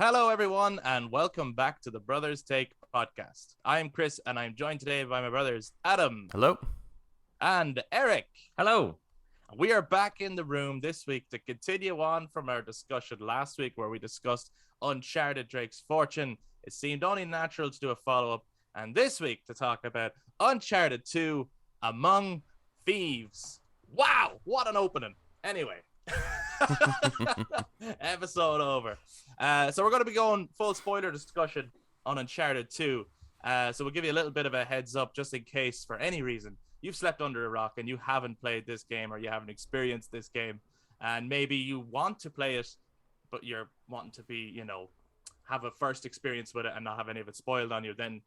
Hello, everyone, and welcome back to the Brothers Take podcast. I am Chris, and I'm joined today by my brothers Adam. Hello. And Eric. Hello. We are back in the room this week to continue on from our discussion last week where we discussed Uncharted Drake's Fortune. It seemed only natural to do a follow-up, and this week to talk about Uncharted 2 Among Thieves. Wow, what an opening. Anyway. Episode over. So we're going to be going full spoiler discussion on Uncharted 2. So we'll give you a little bit of a heads up just in case for any reason you've slept under a rock and you haven't played this game or you haven't experienced this game and maybe you want to play it but you're wanting to be, have a first experience with it and not have any of it spoiled on you, then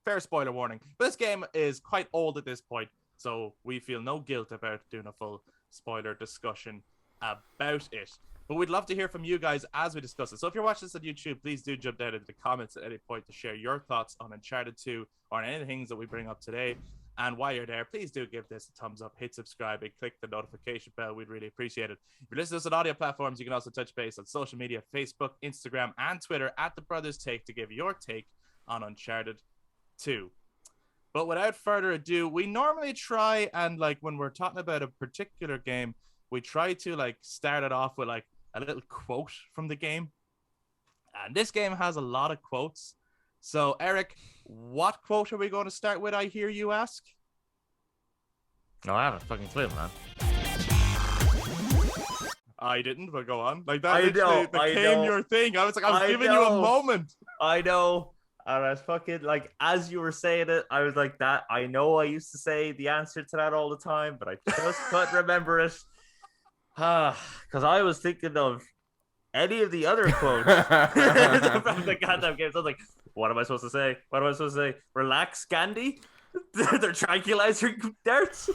fair spoiler warning. But this game is quite old at this point, so we feel no guilt about doing a full spoiler discussion about it. But we'd love to hear from you guys as we discuss it. So if you're watching this on YouTube, please do jump down into the comments at any point to share your thoughts on Uncharted 2 or on any of the things that we bring up today. And while you're there, please do give this a thumbs up, hit subscribe, and click the notification bell. We'd really appreciate it. If you're listening to us on audio platforms, you can also touch base on social media, Facebook, Instagram, and Twitter at The Brothers Take to give your take on Uncharted 2. But without further ado, we normally try and, when we're talking about a particular game, we try to, start it off with, a little quote from the game. And this game has a lot of quotes. So, Eric, what quote are we going to start with, I hear you ask? No, I haven't fucking clue, man. I didn't, but go on. That became your thing. I was giving you a moment. I know. And I was fucking, as you were saying it, I was like, that. I know I used to say the answer to that all the time, but I just couldn't remember it. Because I was thinking of any of the other quotes from the goddamn games. I was like, what am I supposed to say? What am I supposed to say? Relax, Gandhi? They're tranquilizer darts?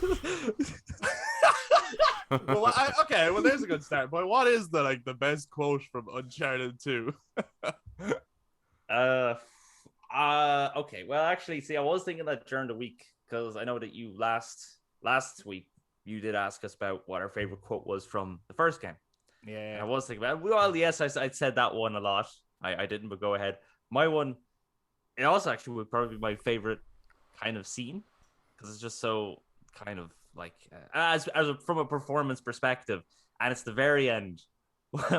Well, there's a good start. But what is the best quote from Uncharted 2? Okay. Well, actually, see, I was thinking that during the week because I know that you last week you did ask us about what our favorite quote was from the first game. Yeah. And I was thinking about, well, yes, I said that one a lot. I didn't, but go ahead. My one, it also actually would probably be my favorite kind of scene because it's just so kind of from a performance perspective, and it's the very end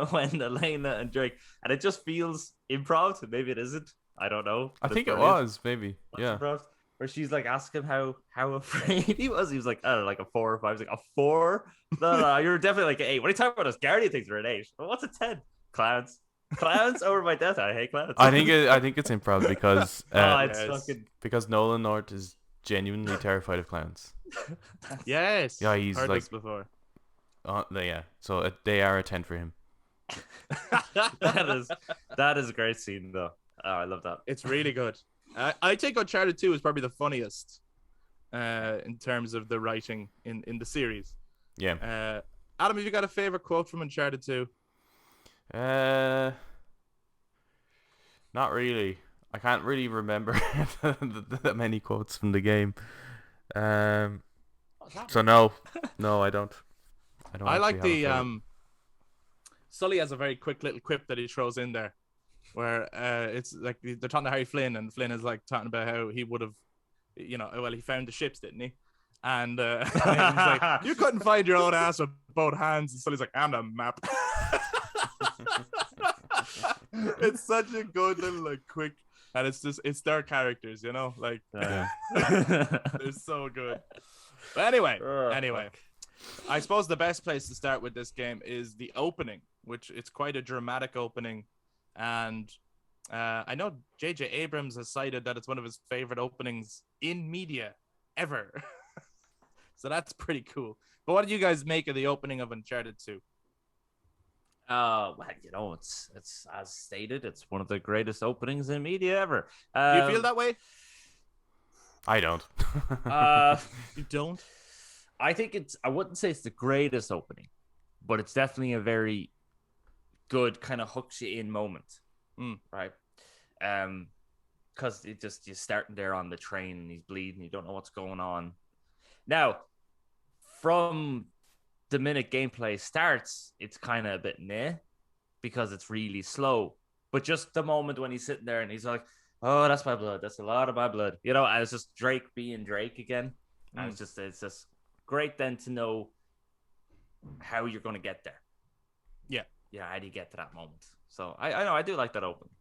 when Elena and Drake, and it just feels improv. Maybe it isn't. I don't know. I think it was maybe. Yeah. Improv, where she's asking how afraid he was. He was like, I don't know, a 4 or 5. I was like, a 4? No, you're definitely an 8. What are you talking about? Those Guardian things are an 8. Well, what's a 10? Clowns over my death. I hate clowns. I think it's improv because because Nolan North is genuinely terrified of clowns. Yes. Yeah, he's heard this before. Yeah. So they are a 10 for him. that is a great scene though. Oh, I love that. It's really good. I think Uncharted 2 is probably the funniest in terms of the writing in the series. Yeah. Adam, have you got a favorite quote from Uncharted 2? Not really. I can't really remember that many quotes from the game. So no, I don't. I like the Sully has a very quick little quip that he throws in there, where it's like they're talking to Harry Flynn, and Flynn is talking about how he would have, he found the ships, didn't he? And he's like, you couldn't find your own ass with both hands. And Sully's like, I'm the map. It's such a good little quick, and it's their characters, they're so good. But anyway, I suppose the best place to start with this game is the opening, which it's quite a dramatic opening, and I know J.J. Abrams has cited that it's one of his favorite openings in media ever. So that's pretty cool. But what do you guys make of the opening of Uncharted 2? Well, it's as stated, it's one of the greatest openings in media ever. Do you feel that way? I don't. You don't? I think I wouldn't say it's the greatest opening, but it's definitely a very good kind of hooks you in moment. Right? Because you're starting there on the train and he's bleeding, you don't know what's going on. Now, from the minute gameplay starts, it's kind of a bit meh because it's really slow. But just the moment when he's sitting there and he's like, "Oh, that's my blood. That's a lot of my blood," you know. And it's just Drake being Drake again. And it's just great then to know how you're going to get there. Yeah. How do you get to that moment? So I know I do like that opening.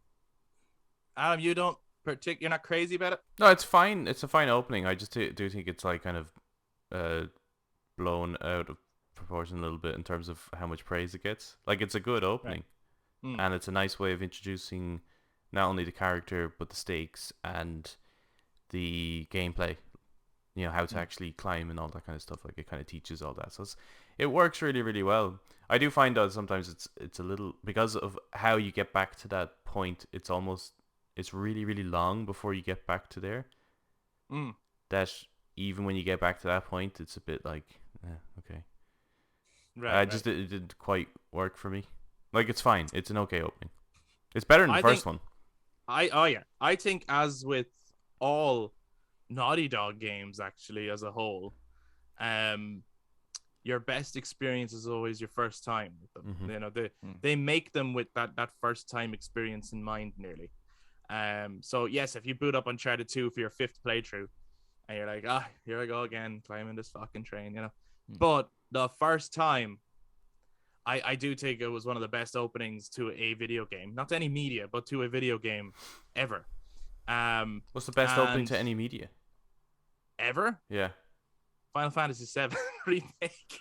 Adam, you're not crazy about it? No, it's fine. It's a fine opening. I just do think it's like kind of blown out of proportion a little bit in terms of how much praise it gets. Like, it's a good opening, and it's a nice way of introducing not only the character but the stakes and the gameplay. You know, how to actually climb and all that kind of stuff. Like, it kind of teaches all that, so it works really, really well. I do find that sometimes it's a little, because of how you get back to that point. It's really, really long before you get back to there. That even when you get back to that point, it's a bit like, okay. Right. It didn't quite work for me. Like, it's fine. It's an okay opening. It's better than the first one. I think, as with all Naughty Dog games, actually, as a whole, your best experience is always your first time with them. You know, they make them with that first time experience in mind, nearly. So yes, if you boot up Uncharted 2 for your 5th playthrough, and you're like, here I go again, climbing this fucking train, you know. But the first time, I do think it was one of the best openings to a video game, not to any media, but to a video game ever. What's the best opening to any media? Ever? Yeah. Final Fantasy VII remake.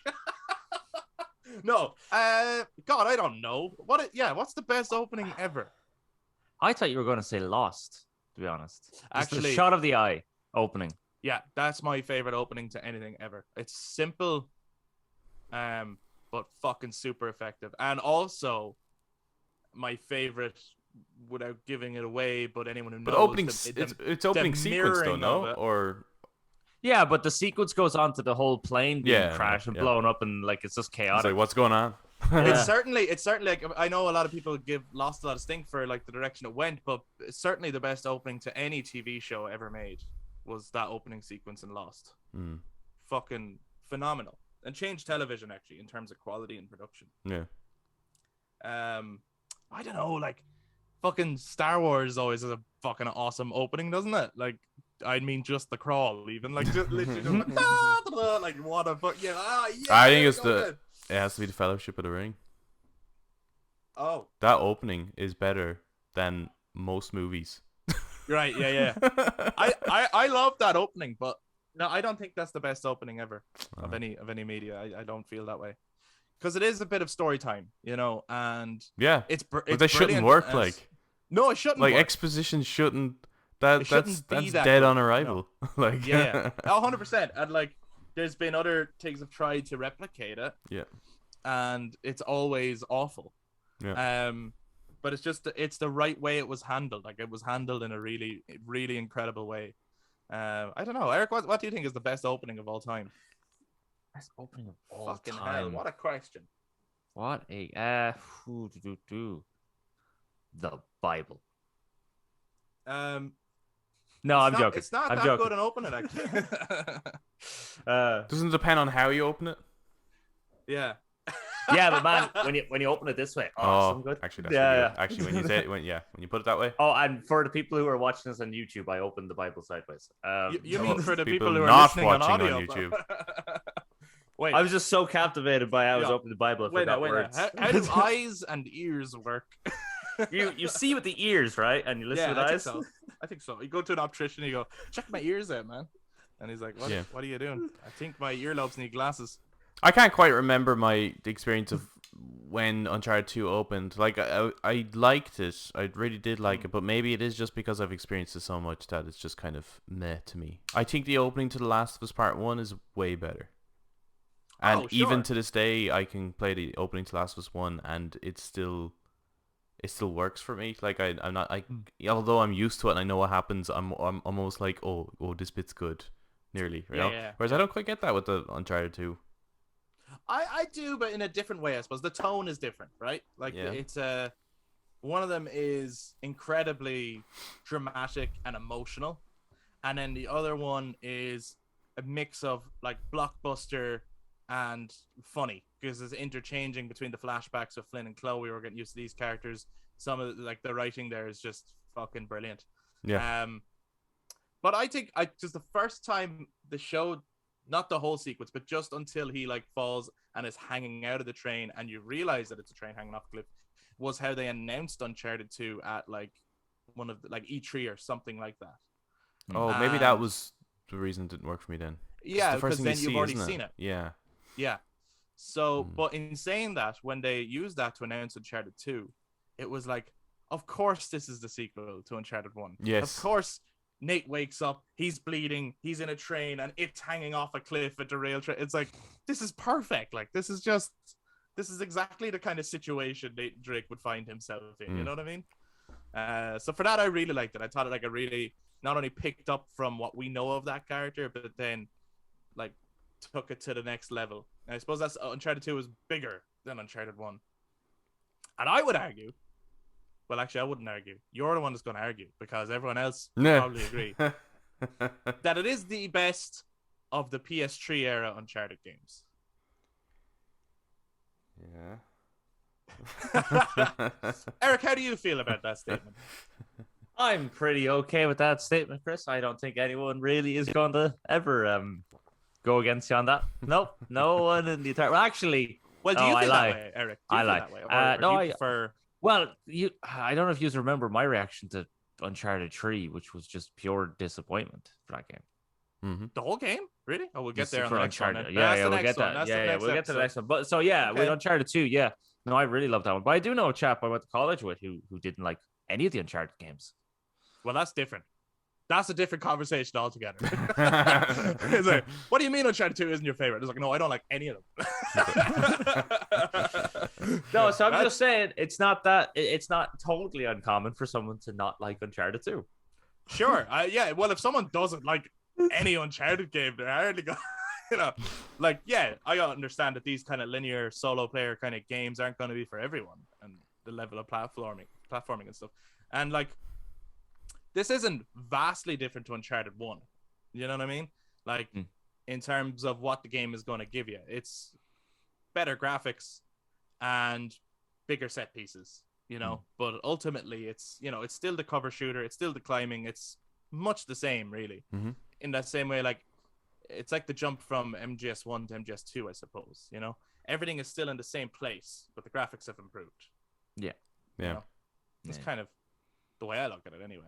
No, God, I don't know. What's the best opening ever? I thought you were going to say Lost, to be honest. Actually, the shot of the eye opening. Yeah, that's my favorite opening to anything ever. It's simple, but fucking super effective. And also, my favorite, without giving it away, but anyone who knows, it's opening sequence though, no? Or yeah, but the sequence goes on to the whole plane being crashed and blown up, and like it's just chaotic. It's like, what's going on? It's certainly like, I know a lot of people give Lost a lot of stink for like the direction it went, but it's certainly the best opening to any TV show ever made was that opening sequence in Lost. Fucking phenomenal, and changed television actually in terms of quality and production. Yeah. I don't know, like fucking Star Wars always has a fucking awesome opening, doesn't it? Like, I mean, just the crawl, even like just literally like what a fuck, I think it has to be the Fellowship of the Ring. Oh, that opening is better than most movies. Right, yeah. I love that opening, but no, I don't think that's the best opening ever of any media. I don't feel that way, because it is a bit of story time, you know, and it's but they shouldn't work like. No, it shouldn't. Like, work. exposition shouldn't. That's dead on arrival. No. Like, 100%. And like, there's been other things have tried to replicate it. Yeah. And it's always awful. Yeah. But it's the right way it was handled. Like, it was handled in a really, really incredible way. I don't know, Eric. What do you think is the best opening of all time? Best opening of all Fucking time. hell! What a question. What a the Bible. No, I'm joking. It's not that good an opening, actually. Doesn't it depend on how you open it? Yeah. Yeah, but man, when you open it this way, so good. Actually, that's really good. Actually, when you say it, when you put it that way. Oh, and for the people who are watching this on YouTube, I opened the Bible sideways. You mean for the people who are not listening watching on audio on YouTube? Wait, I was just so captivated by how I was opening the Bible. I forgot words. How do eyes and ears work? You see with the ears, right? And you listen with eyes. I think so. You go to an optician, you go, check my ears out, man. And he's like, what are you doing? I think my earlobes need glasses. I can't quite remember the experience of when Uncharted 2 opened. Like, I liked it. I really did like it, but maybe it is just because I've experienced it so much that it's just kind of meh to me. I think the opening to The Last of Us Part 1 is way better. And even to this day, I can play the opening to Last of Us 1 and it still works for me. Like, I'm not, although I'm used to it and I know what happens, I'm almost like, oh, this bit's good, nearly. You know? Whereas I don't quite get that with the Uncharted 2. I do, but in a different way, I suppose. The tone is different, right? Like, it's one of them is incredibly dramatic and emotional, and then the other one is a mix of like blockbuster and funny because it's interchanging between the flashbacks of Flynn and Chloe. We're getting used to these characters. Some of the writing there is just fucking brilliant. Yeah. But I think just the first time the show, not the whole sequence, but just until he like falls and is hanging out of the train, and you realize that it's a train hanging off a cliff, was how they announced Uncharted 2 at like one of the, like E3 or something like that. Oh, maybe that was the reason it didn't work for me then. Yeah, the first because thing then you you've see, already isn't seen it. Yeah. Yeah. So, but in saying that, when they used that to announce Uncharted 2, it was like, of course this is the sequel to Uncharted 1. Yes. Of course Nate wakes up, he's bleeding, he's in a train, and it's hanging off a cliff at the rail train. It's like, this is perfect. Like, this is exactly the kind of situation Nate Drake would find himself in. You know what I mean? So for that, I really liked it. I thought it really not only picked up from what we know of that character, but then like took it to the next level. And I suppose that's Uncharted 2 is bigger than Uncharted 1. And I would argue, well, actually, I wouldn't argue. You're the one that's going to argue because everyone else would probably agree that it is the best of the PS3 era Uncharted games. Yeah. Eric, how do you feel about that statement? I'm pretty okay with that statement, Chris. I don't think anyone really is going to ever go against you on that. Nope, no one in the entire. Well, actually, well, do you feel that way, Eric? Do you I feel lie. that way? Or No, do you prefer... Well, I don't know if you remember my reaction to Uncharted 3, which was just pure disappointment for that game. Mm-hmm. The whole game? Really? Oh, we'll get there on for the next one. Uncharted. Yeah, we'll get that. Yeah, we'll get to the next one. But so yeah, with Uncharted 2, yeah. No, I really love that one. But I do know a chap I went to college with who didn't like any of the Uncharted games. Well, that's different. That's a different conversation altogether. It's like, what do you mean Uncharted 2 isn't your favorite? It's like, no, I don't like any of them. No, so I'm just saying it's not totally uncommon for someone to not like Uncharted 2. Sure. Yeah. Well, if someone doesn't like any Uncharted game, they're hardly going, like, yeah, I understand that these kind of linear solo player kind of games aren't going to be for everyone and the level of platforming and stuff. And like, this isn't vastly different to Uncharted 1. You know what I mean? Like, in terms of what the game is going to give you. It's better graphics and bigger set pieces, But ultimately, it's, it's still the cover shooter. It's still the climbing. It's much the same, really. Mm-hmm. In that same way, like, it's like the jump from MGS1 to MGS2, I suppose, Everything is still in the same place, but the graphics have improved. Yeah. Yeah. That's kind of the way I look at it anyway.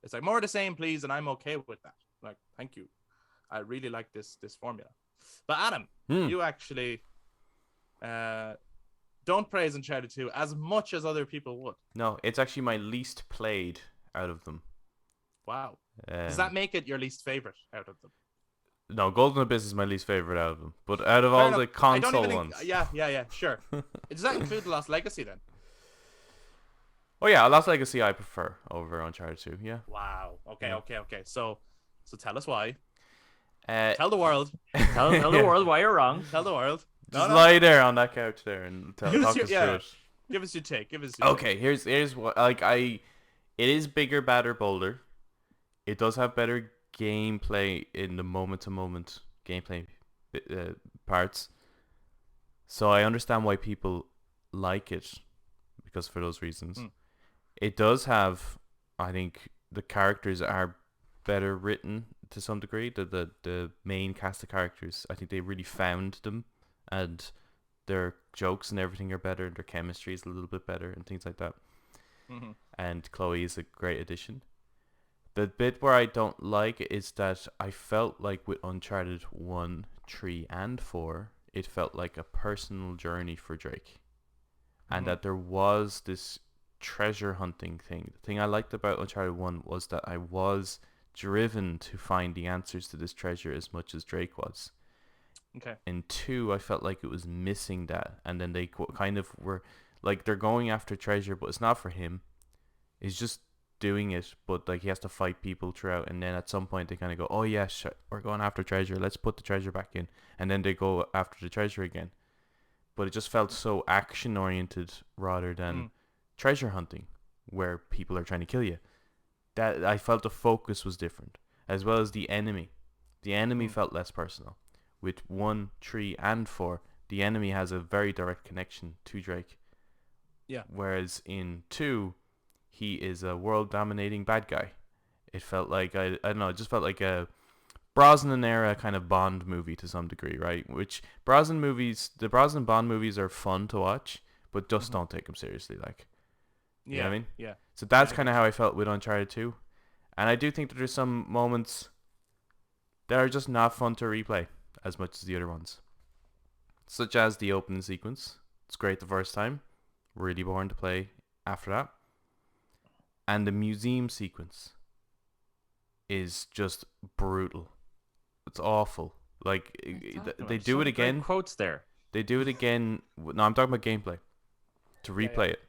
It's like, more of the same, please, and I'm okay with that. Like, thank you. I really like this formula. But Adam, you actually don't praise Uncharted 2 as much as other people would. No, it's actually my least played out of them. Wow. Does that make it your least favorite out of them? No, Golden Abyss is my least favorite out of them. But out of all the console ones... Yeah, sure. Does that include The Lost Legacy then? Oh yeah, Lost Legacy I prefer over Uncharted 2, yeah. Wow. Okay. So tell us why. Tell the world. Tell the world why you're wrong. Tell the world. Just lie there on that couch there and talk us through it. Give us your take. Okay, here's what it is bigger, badder, bolder. It does have better gameplay in the moment-to-moment gameplay parts. So I understand why people like it, because for those reasons. It does have, I think, the characters are better written to some degree. The main cast of characters, I think they really found them, and their jokes and everything are better, and their chemistry is a little bit better, and things like that. Mm-hmm. And Chloe is a great addition. The bit where I don't like is that I felt like with Uncharted 1, 3, and 4, it felt like a personal journey for Drake. And that there was this treasure hunting thing. The thing I liked about Uncharted 1 was that I was driven to find the answers to this treasure as much as Drake was. Okay. In 2, I felt like it was missing that, and then they kind of were like, they're going after treasure, but it's not for him. He's just doing it, but like he has to fight people throughout, and then at some point they kind of go, oh yeah, we're going after treasure, let's put the treasure back in, and then they go after the treasure again. But it just felt so action oriented rather than treasure hunting, where people are trying to kill you. That I felt the focus was different, as well as the enemy. The enemy felt less personal, with 1, 3, and 4, the enemy has a very direct connection to Drake. Yeah. Whereas in 2, he is a world-dominating bad guy. It felt like, I don't know, it just felt like a Brosnan era kind of Bond movie to some degree, right? Which the Brosnan Bond movies are fun to watch, but just don't take them seriously, like. You know what I mean? Yeah. So that's Yeah, I kind of get how you. I felt with Uncharted 2. And I do think that there's some moments that are just not fun to replay as much as the other ones. Such as the opening sequence. It's great the first time. Really boring to play after that. And the museum sequence is just brutal. It's awful. Like, they do Some it again. great quotes there. They do it again. No, I'm talking about gameplay. To replay it.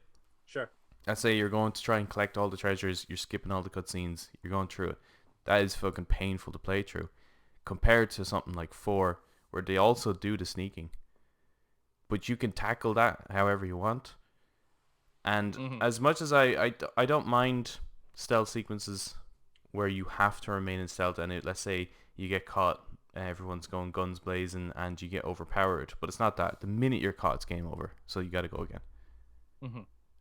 Sure. Let's say you're going to try and collect all the treasures. You're skipping all the cutscenes. You're going through it. That is fucking painful to play through. Compared to something like 4, where they also do the sneaking. But you can tackle that however you want. And as much as I don't mind stealth sequences where you have to remain in stealth, and let's say you get caught, everyone's going guns blazing, and you get overpowered. But it's not that. The minute you're caught, it's game over. So you got to go again.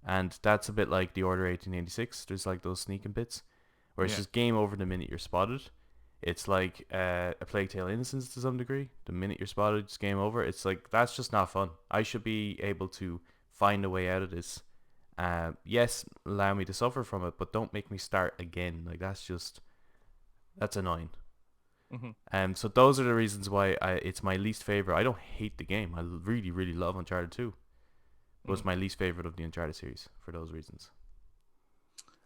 And that's a bit like the Order 1886. There's like those sneaking bits where it's just game over the minute you're spotted. It's like a Plague Tale Innocence to some degree. The minute you're spotted, it's game over. It's like, that's just not fun. I should be able to find a way out of this. Yes, allow me to suffer from it, but don't make me start again. Like, that's annoying. So those are the reasons why it's my least favorite. I don't hate the game. I really, really love Uncharted 2. But it's my least favorite of the Uncharted series for those reasons.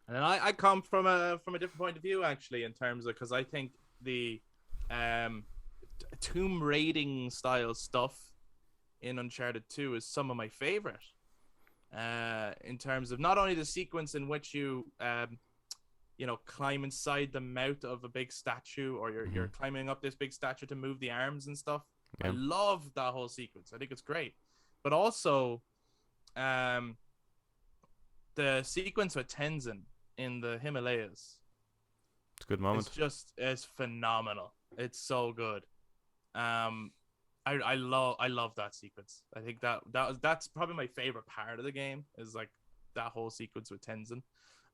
And then I come from a different point of view, actually, in terms of, because I think the tomb raiding style stuff in Uncharted 2 is some of my favorite. In terms of not only the sequence in which you climb inside the mouth of a big statue, or you're climbing up this big statue to move the arms and stuff. I love that whole sequence. I think it's great. But also the sequence with Tenzin in the Himalayas. It's a good moment. It's phenomenal. It's so good. I love that sequence. I think that's probably my favorite part of the game, is like that whole sequence with Tenzin.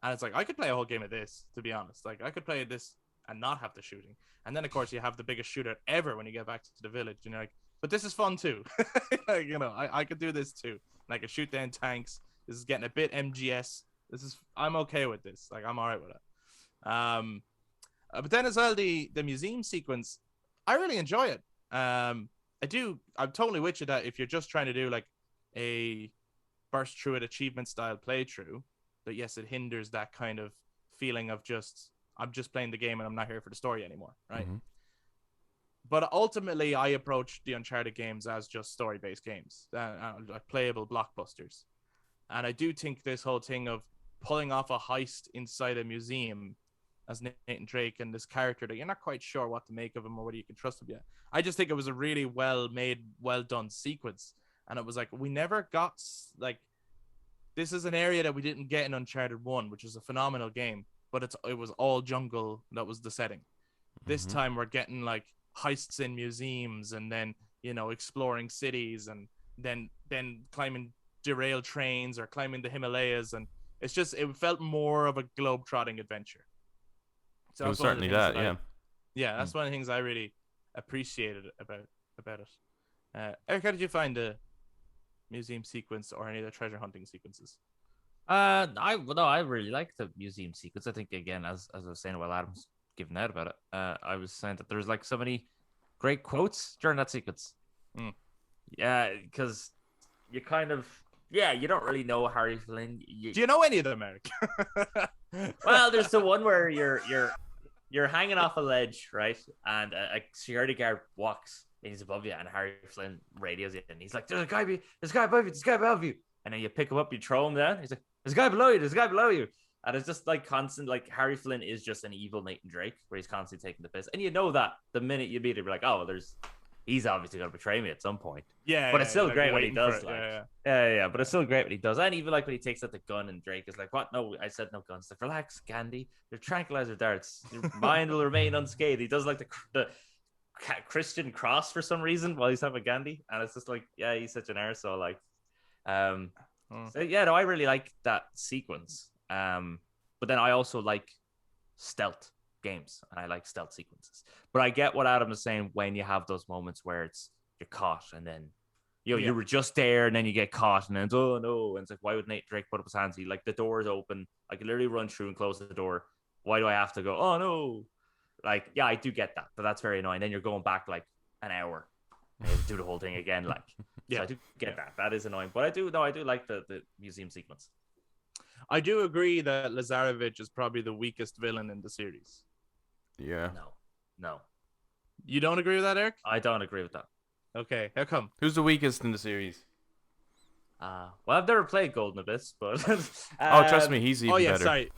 And it's like, I could play a whole game of this, to be honest. Like, I could play this and not have the shooting. And then, of course, you have the biggest shootout ever when you get back to the village. And you're like, but this is fun too. Like, I could do this too. And I could shoot down tanks. This is getting a bit MGS. I'm okay with this. Like, I'm all right with it. But then as well, the museum sequence, I really enjoy it. I'm totally with you that if you're just trying to do like a burst through it achievement style playthrough, that yes, it hinders that kind of feeling of I'm just playing the game and I'm not here for the story anymore, right? But ultimately, I approach the Uncharted games as just story-based games, like playable blockbusters. And I do think this whole thing of pulling off a heist inside a museum as Nathan Drake and this character that you're not quite sure what to make of him or whether you can trust him yet. I just think it was a really well-made, well-done sequence. And it was like, we never got, like, this is an area that we didn't get in Uncharted 1, which is a phenomenal game, but it was all jungle. That was the setting. This time we're getting like heists in museums, and then, exploring cities, and then climbing derailed trains or climbing the Himalayas. And it felt more of a globe-trotting adventure. So it was certainly that, yeah. Yeah, that's one of the things I really appreciated about it. Eric, how did you find the museum sequence or any of the treasure hunting sequences? I really like the museum sequence. I think, again, as I was saying while Adam's giving out about it, I was saying that there's like so many great quotes during that sequence. Yeah, because you kind of, you don't really know Harry Flynn. Do you know any of them, Eric? Well, there's the one where you're hanging off a ledge, right? And a security guard walks and he's above you, and Harry Flynn radios it, and he's like, there's a guy above you, there's a guy above you. And then you pick him up, you throw him down. He's like, there's a guy below you, there's a guy below you. And it's just like constant, like Harry Flynn is just an evil Nathan Drake, where he's constantly taking the piss. And you know that the minute you meet him, you're like, oh, well, he's obviously going to betray me at some point. Yeah. But it's still like great when he does. Yeah. But it's still great when he does. And even like when he takes out the gun and Drake is like, what? No, I said no guns. Like, relax, Gandhi. They're tranquilizer darts. Your mind will remain unscathed. He does like Christian Cross for some reason while he's having Gandhi, and it's just like, yeah, he's such an arsehole. Like, so yeah, no, I really like that sequence. But then I also like stealth games, and I like stealth sequences. But I get what Adam is saying when you have those moments where you're caught, and then you were just there, and then you get caught, and then it's, oh no, and it's like, why would Nate Drake put up his hands? He like, the door is open, I can literally run through and close the door. Why do I have to go? Oh no. Like, yeah, I do get that, but that's very annoying. Then you're going back like an hour and you have to do the whole thing again. Like, yeah, so I do get that. That is annoying, but I do like the museum sequence. I do agree that Lazarevich is probably the weakest villain in the series. Yeah. No. You don't agree with that, Eric? I don't agree with that. Okay, how come? Who's the weakest in the series? Well, I've never played Golden Abyss, but oh, trust me, he's even better. Sorry.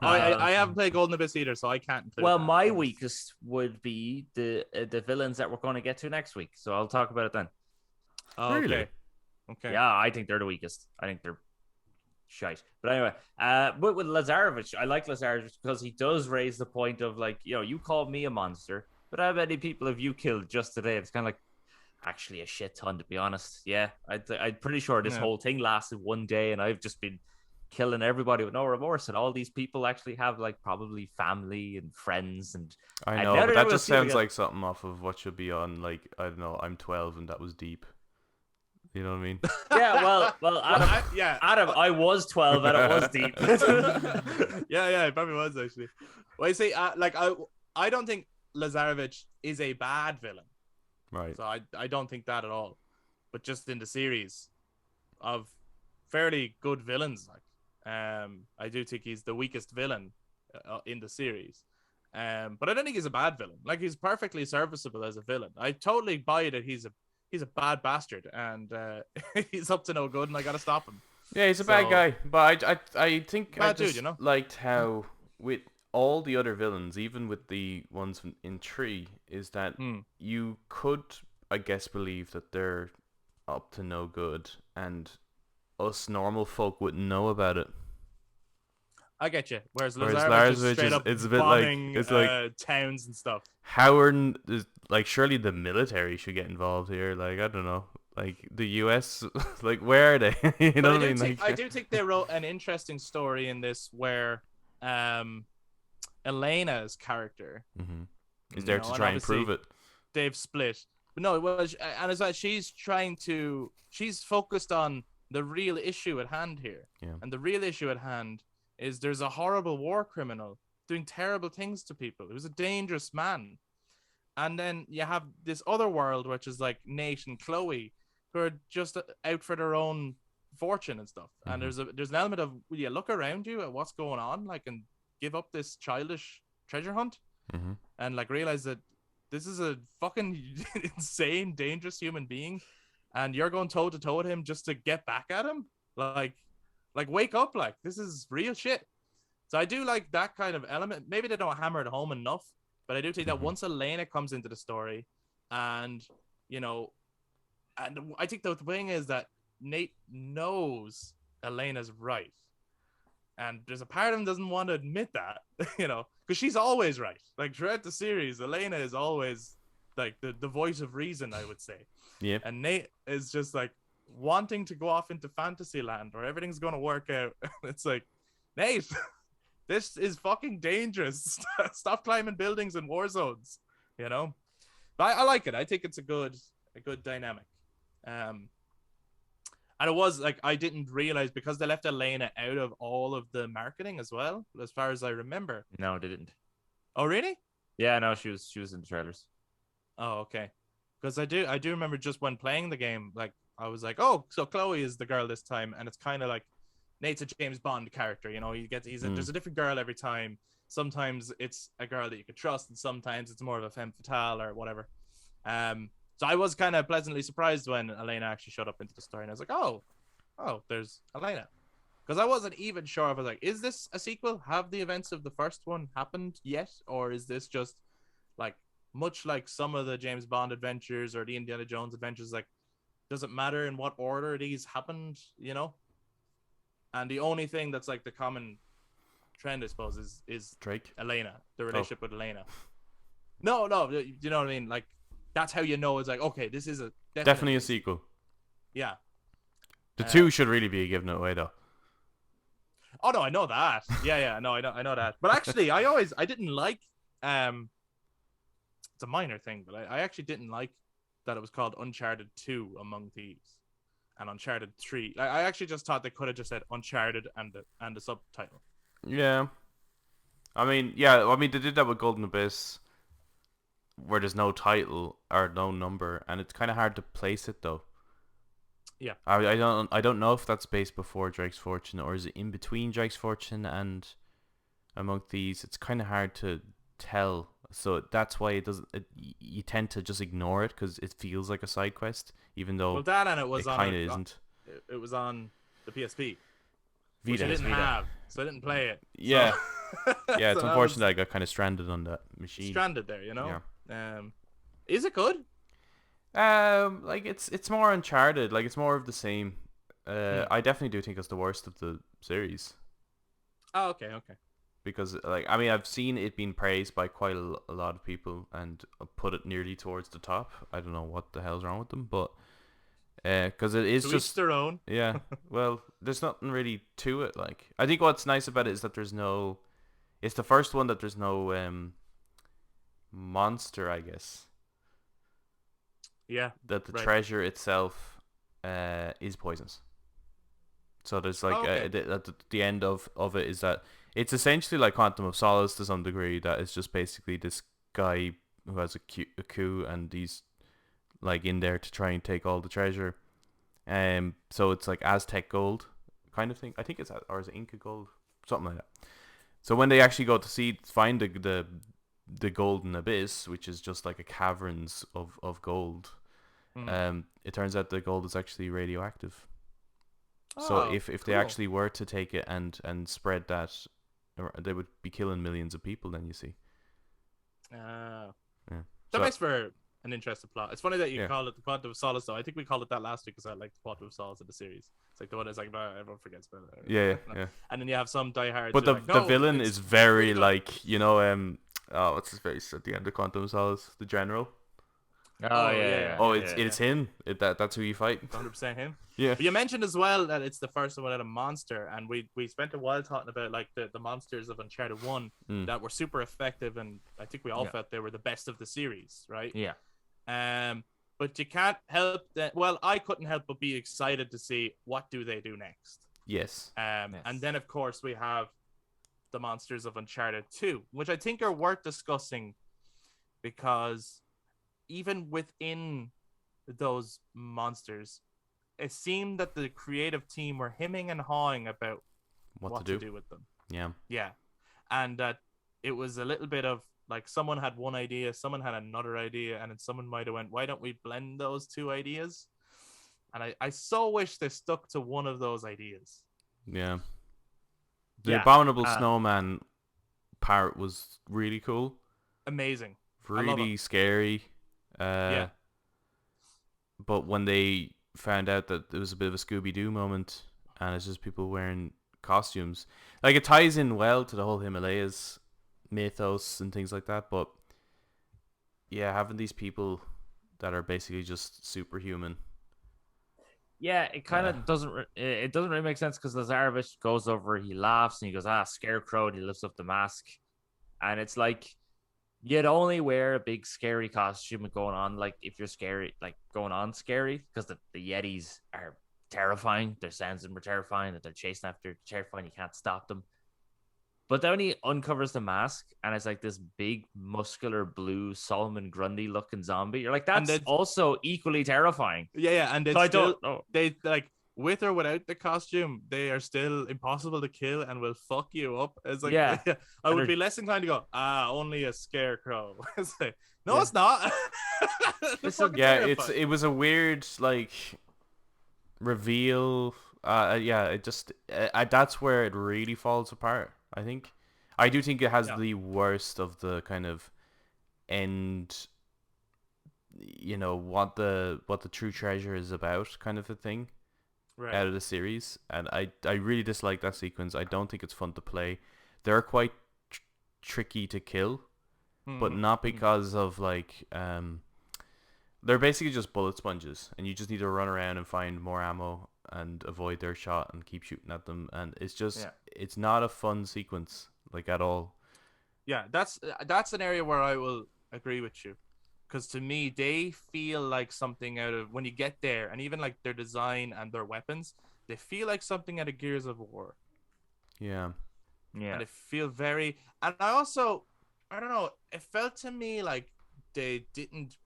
I haven't played Golden Abyss either, so I can't include well, that. My weakest would be the villains that we're going to get to next week, so I'll talk about it then. Oh, really? Okay. Yeah, I think they're the weakest. I think they're shite. But anyway, but with Lazarevich, I like Lazarevich because he does raise the point of, like, you called me a monster, but how many people have you killed just today? It's kind of like, actually a shit ton, to be honest. Yeah, I'm pretty sure this whole thing lasted one day, and I've just been killing everybody with no remorse, and all these people actually have, like, probably family and friends. And I know, but that just sounds like something off of what should be on, like, I don't know, I'm 12 and that was deep. You know what I mean? Yeah, well, Adam, I was 12 and it was deep. yeah, it probably was, actually. Well, you see, I don't think Lazarevich is a bad villain. Right. So I don't think that at all. But just in the series of fairly good villains, like, I do think he's the weakest villain in the series. But I don't think he's a bad villain. Like, he's perfectly serviceable as a villain. I totally buy that he's a bad bastard, and he's up to no good, and I gotta stop him. Yeah, he's a bad guy. But I think bad I just dude, liked how with all the other villains, even with the ones in 3, is that you could, I guess, believe that they're up to no good, and us normal folk wouldn't know about it. I get you. Whereas Lazarevich is straight up it's a bit bombing like towns and stuff. Like, surely the military should get involved here. Like, I don't know. Like, the US, like, where are they? You know what I mean? I do think they wrote an interesting story in this where Elena's character is there to try and prove it. They've split. But no, it was, and it's like she's focused on the real issue at hand here. Yeah. And the real issue at hand is there's a horrible war criminal doing terrible things to people. He was a dangerous man. And then you have this other world, which is like Nate and Chloe, who are just out for their own fortune and stuff. And there's an element of, will you look around you at what's going on, like, and give up this childish treasure hunt, and, like, realize that this is a fucking insane, dangerous human being, and you're going toe to toe with him just to get back at him. Like wake up, like, this is real shit. So I do like that kind of element. Maybe they don't hammer it home enough, but I do think that once Elena comes into the story, and, and I think the thing is that Nate knows Elena's right. And there's a part of him doesn't want to admit that, because she's always right. Like, throughout the series, Elena is always, like, the voice of reason, I would say. Yeah. And Nate is just, like, wanting to go off into fantasy land where everything's going to work out. It's like, Nate, this is fucking dangerous. Stop climbing buildings in war zones, But I like it. I think it's a good dynamic. And it was, like, I didn't realize, because they left Elena out of all of the marketing as well, as far as I remember. No, they didn't. Oh, really? Yeah, no, she was in the trailers. Oh, okay. Because I do remember just when playing the game, like, I was like, oh, so Chloe is the girl this time, and it's kind of like Nate's a James Bond character, there's a different girl every time. Sometimes it's a girl that you could trust, and sometimes it's more of a femme fatale or whatever. So I was kind of pleasantly surprised when Elena actually showed up into the story, and I was like, oh, there's Elena. Because I wasn't even sure. I was like, is this a sequel? Have the events of the first one happened yet? Or is this just, like, much like some of the James Bond adventures or the Indiana Jones adventures, like, does it matter in what order these happened, And the only thing that's, like, the common trend, I suppose, is Drake. Elena, the relationship with Elena. No, you know what I mean? Like, that's how you know it's like, okay, this is a Definitely a sequel. Yeah. The 2 should really be giving it away though. Oh no, I know that. Yeah, no, I know that. But actually, I didn't like it's a minor thing, but I actually didn't like that it was called Uncharted 2 Among Thieves and Uncharted 3. I actually just thought they could have just said Uncharted and the subtitle. Yeah. I mean, yeah, I mean they did that with Golden Abyss where there's no title or no number, and it's kind of hard to place it though. Yeah. I don't know if that's based before Drake's Fortune or is it in between Drake's Fortune and Among Thieves. It's kind of hard to tell, so that's why it doesn't. You tend to just ignore it because it feels like a side quest, even though Well, that and it was kind of isn't. It was on the PSP, Vita, which I didn't have, so I didn't play it. Yeah, so, yeah. It's so unfortunate I got kind of stranded on that machine. Stranded there, you know. Yeah. Is it good? Like it's more Uncharted. Like it's more of the same. I definitely do think it's the worst of the series. Oh, okay. Because like I mean I've seen it being praised by quite a lot of people and put it nearly towards the top. I don't know what the hell's wrong with them, but because it is to just each their own. Yeah. Well, there's nothing really to it. Like I think what's nice about it is that there's no. It's the first one that there's no monster, I guess. Yeah. That the right. treasure itself is poisonous. So there's like at the end of it is that it's essentially like Quantum of Solace to some degree. That is just basically this guy who has a coup and he's like in there to try and take all the treasure. So it's like Aztec gold kind of thing. I think it's or is it Inca gold, something like that. So when they actually go to find the golden abyss, which is just like a caverns of gold, it turns out the gold is actually radioactive. So if they actually were to take it and spread that, they would be killing millions of people. Then you see. Yeah. So, That makes for an interesting plot. It's funny that you call it the Quantum of Solace, though. I think we called it that last week because I like the Quantum of Solace in the series. It's like the one that's like everyone forgets about it. Yeah. And then you have some diehards. But the villain is very like what's his face at the end of Quantum of Solace, the general. It's him. That's who you fight. 100% him. Yeah. But you mentioned as well that it's the first one at a monster, and we spent a while talking about like the monsters of Uncharted 1 that were super effective, and I think we all felt they were the best of the series, right? Yeah. But you can't help that. Well, I couldn't help but be excited to see what do they do next. Yes. And then of course we have the Monsters of Uncharted 2, which I think are worth discussing because even within those monsters, it seemed that the creative team were hemming and hawing about what to do with them. Yeah. And that it was a little bit of like someone had one idea, someone had another idea, and then someone might have went, why don't we blend those two ideas? And I so wish they stuck to one of those ideas. Yeah. The Abominable Snowman part was really cool. Amazing. Really scary. But when they found out that it was a bit of a Scooby-Doo moment and it's just people wearing costumes, like it ties in well to the whole Himalayas mythos and things like that, but yeah, having these people that are basically just superhuman. Yeah, it kind of doesn't really make sense because Lazarevich goes over, he laughs and he goes, Scarecrow, and he lifts up the mask, and it's like you'd only wear a big scary costume going on, like if you're scary, like going on scary, because the Yetis are terrifying. Their sounds were terrifying, that they're chasing after, terrifying. You can't stop them. But then he uncovers the mask, and it's like this big, muscular, blue Solomon Grundy looking zombie. You're like, that's also equally terrifying. Yeah, and they like with or without the costume, they are still impossible to kill and will fuck you up. It's like, I would be less inclined to go, only a scarecrow. It's like, no, it's not. It was a weird like reveal. It just that's where it really falls apart. I do think it has the worst of the kind of end, what the true treasure is about kind of a thing out of the series, and I really dislike that sequence. I don't think it's fun to play. They're quite tricky to kill, but not because of like they're basically just bullet sponges, and you just need to run around and find more ammo and avoid their shot and keep shooting at them, and it's just it's not a fun sequence like at all. Yeah, that's an area where I will agree with you, because to me they feel like something out of when you get there, and even like their design and their weapons, they feel like something out of Gears of War. Yeah. And they feel very, and I don't know, it felt to me like they didn't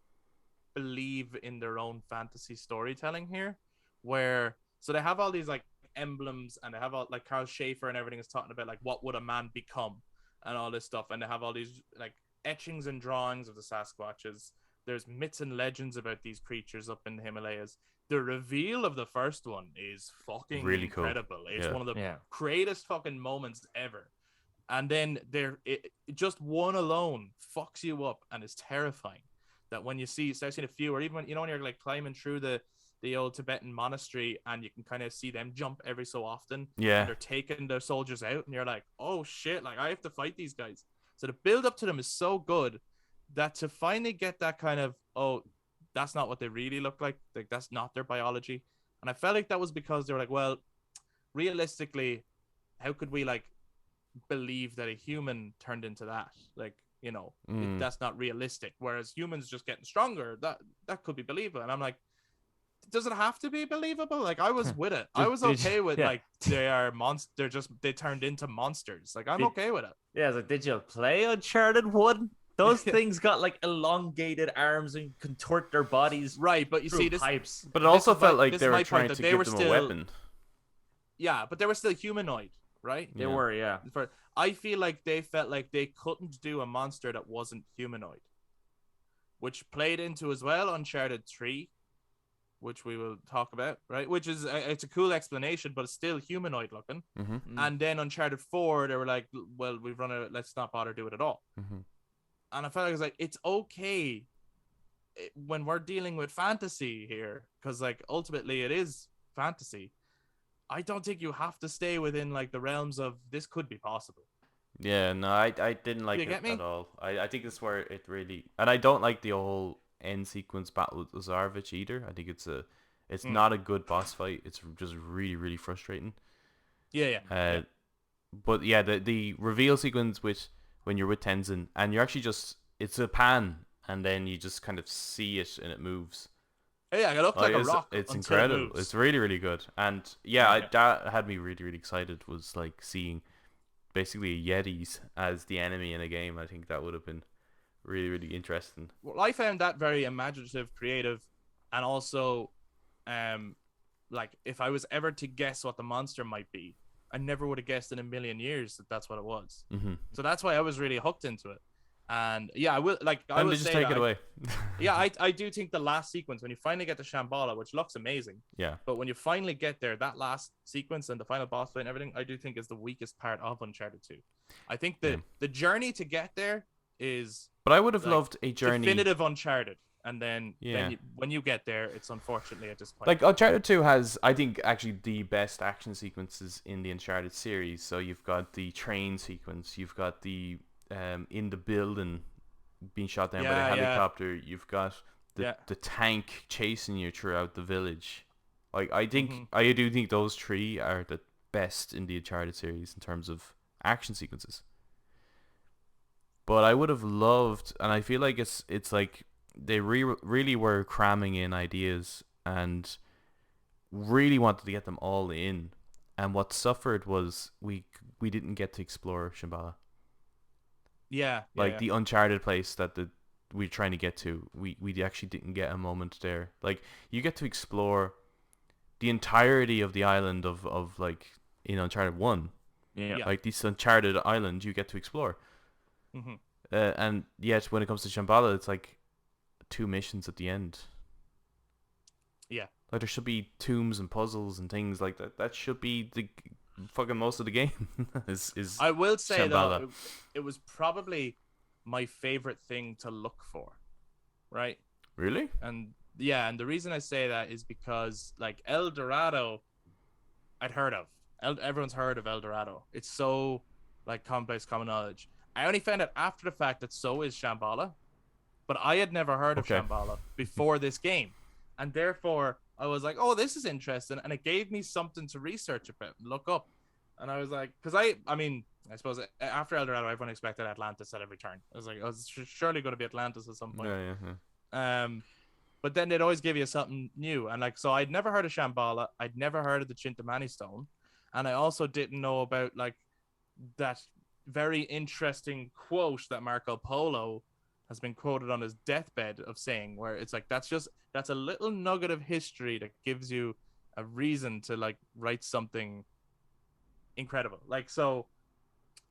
believe in their own fantasy storytelling here, where so they have all these like emblems, and they have all like Carl Schaefer and everything is talking about like what would a man become and all this stuff, and they have all these like etchings and drawings of the Sasquatches. There's myths and legends about these creatures up in the Himalayas. The reveal of the first one is fucking really incredible. Cool. It's one of the greatest fucking moments ever. And then just one alone fucks you up and is terrifying. That when you start seeing a few, or even when when you're like climbing through the old Tibetan monastery, and you can kind of see them jump every so often. Yeah. And they're taking their soldiers out, and you're like, oh shit, like I have to fight these guys. So the build up to them is so good that to finally get that kind of, oh, that's not what they really look like that's not their biology. And I felt like that was because they were like, well, realistically, how could we like believe that a human turned into that? Like, that's not realistic. Whereas humans just getting stronger, that could be believable. And I'm like, does it have to be believable? Like, I was with it. I was okay with like they are they turned into monsters. Like, I'm okay with it. Yeah, it's like, did you play Uncharted 1? Those things got like elongated arms and contort their bodies. Right, but you see this pipes. But it also felt like they were trying to give them a weapon. Yeah, but they were still humanoid, right? They were, yeah. I feel like they felt like they couldn't do a monster that wasn't humanoid, which played into as well Uncharted 3, which we will talk about, right? Which is it's a cool explanation, but it's still humanoid looking. And then Uncharted 4, they were like, well, we've run out, let's not bother do it at all. And I felt like it's okay when we're dealing with fantasy here, because like ultimately it is fantasy. I don't think you have to stay within like the realms of this could be possible. Yeah, no, I didn't like it at all. I think that's where it really, and I don't like the whole end sequence battle with Lazarevich either. I think it's not a good boss fight. It's just really, really frustrating. Yeah. But yeah, the reveal sequence when you're with Tenzin, and you're actually it's a pan, and then you just kind of see it and it moves. Yeah, it looked like a rock. It's incredible. It's really, really good. And that had me really, really excited, was like seeing basically Yetis as the enemy in a game. I think that would have been really, really interesting. Well, I found that very imaginative, creative, and also like if I was ever to guess what the monster might be, I never would have guessed in a million years that that's what it was. So that's why I was really hooked into it. And yeah, I will just take it away. Yeah, I do think the last sequence when you finally get to Shambhala, which looks amazing. Yeah. But when you finally get there, that last sequence and the final boss fight and everything, I do think is the weakest part of Uncharted 2. I think the journey to get there is. But I would have loved a journey. Definitive Uncharted. And then, when you get there, it's unfortunately at this point. Like Uncharted 2 has, I think, actually the best action sequences in the Uncharted series. So you've got the train sequence, you've got the in the building being shot down by the helicopter, you've got the tank chasing you throughout the village. Like I do think those three are the best in the Uncharted series in terms of action sequences. But I would have loved, and I feel like it's like they really were cramming in ideas and really wanted to get them all in, and what suffered was we didn't get to explore Shambhala. The Uncharted place that we're trying to get to, we actually didn't get a moment there. Like, you get to explore the entirety of the island of like in Uncharted 1. Like this Uncharted island you get to explore. And yet when it comes to Shambhala, it's like 2 missions at the end. Like, there should be tombs and puzzles and things like that. That should be the fucking most of the game. is I will say Shambhala. though, it was probably my favorite thing to look for, right? Really? And the reason I say that is because like El Dorado, I'd heard of. Everyone's heard of El Dorado. It's so like complex common knowledge. I only found out after the fact that so is Shambhala, but I had never heard of Okay. Shambhala before this game, and therefore I was like, "Oh, this is interesting," and it gave me something to research about and look up. And I was like, because I mean, I suppose after El Dorado, everyone expected Atlantis at every turn. I was like, "Oh, it's surely going to be Atlantis at some point." Yeah. But then they'd always give you something new, and like, so I'd never heard of Shambhala, I'd never heard of the Chintamani Stone, and I also didn't know about like that very interesting quote that Marco Polo has been quoted on his deathbed of saying, where it's like that's a little nugget of history that gives you a reason to like write something incredible. Like, so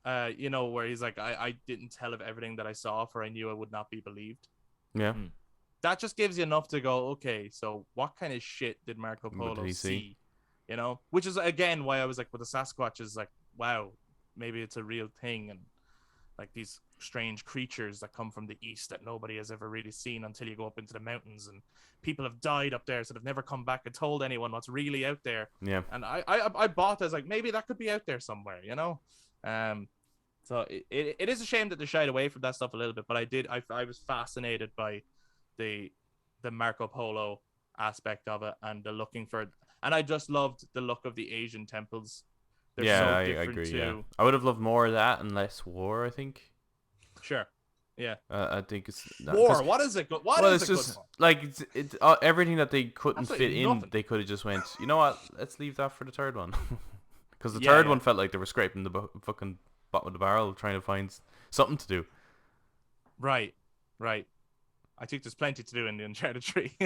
where he's like, I didn't tell of everything that I saw, for I knew I would not be believed. Yeah. That just gives you enough to go, okay, so what kind of shit did Marco What Polo did he see? You know, which is again why I was like, with the Sasquatch is like, wow, maybe it's a real thing, and like these strange creatures that come from the east that nobody has ever really seen until you go up into the mountains, and people have died up there, so they've never come back and told anyone what's really out there. Yeah. And I bought as like, maybe that could be out there somewhere, So it is a shame that they shied away from that stuff a little bit, but I was fascinated by the Marco Polo aspect of it, and the looking for, and I just loved the look of the Asian temples. They're so I different agree. too. Yeah, I would have loved more of that and less war. I think. Sure. Yeah. I think it's war. What is it? What well, is it's it just good for? like everything that they couldn't Absolutely fit in. nothing. They could have just went. You know what? Let's leave that for the third one, because the Yeah, third yeah. one felt like they were scraping the fucking bottom of the barrel trying to find something to do. Right. I think there's plenty to do in the Uncharted 3.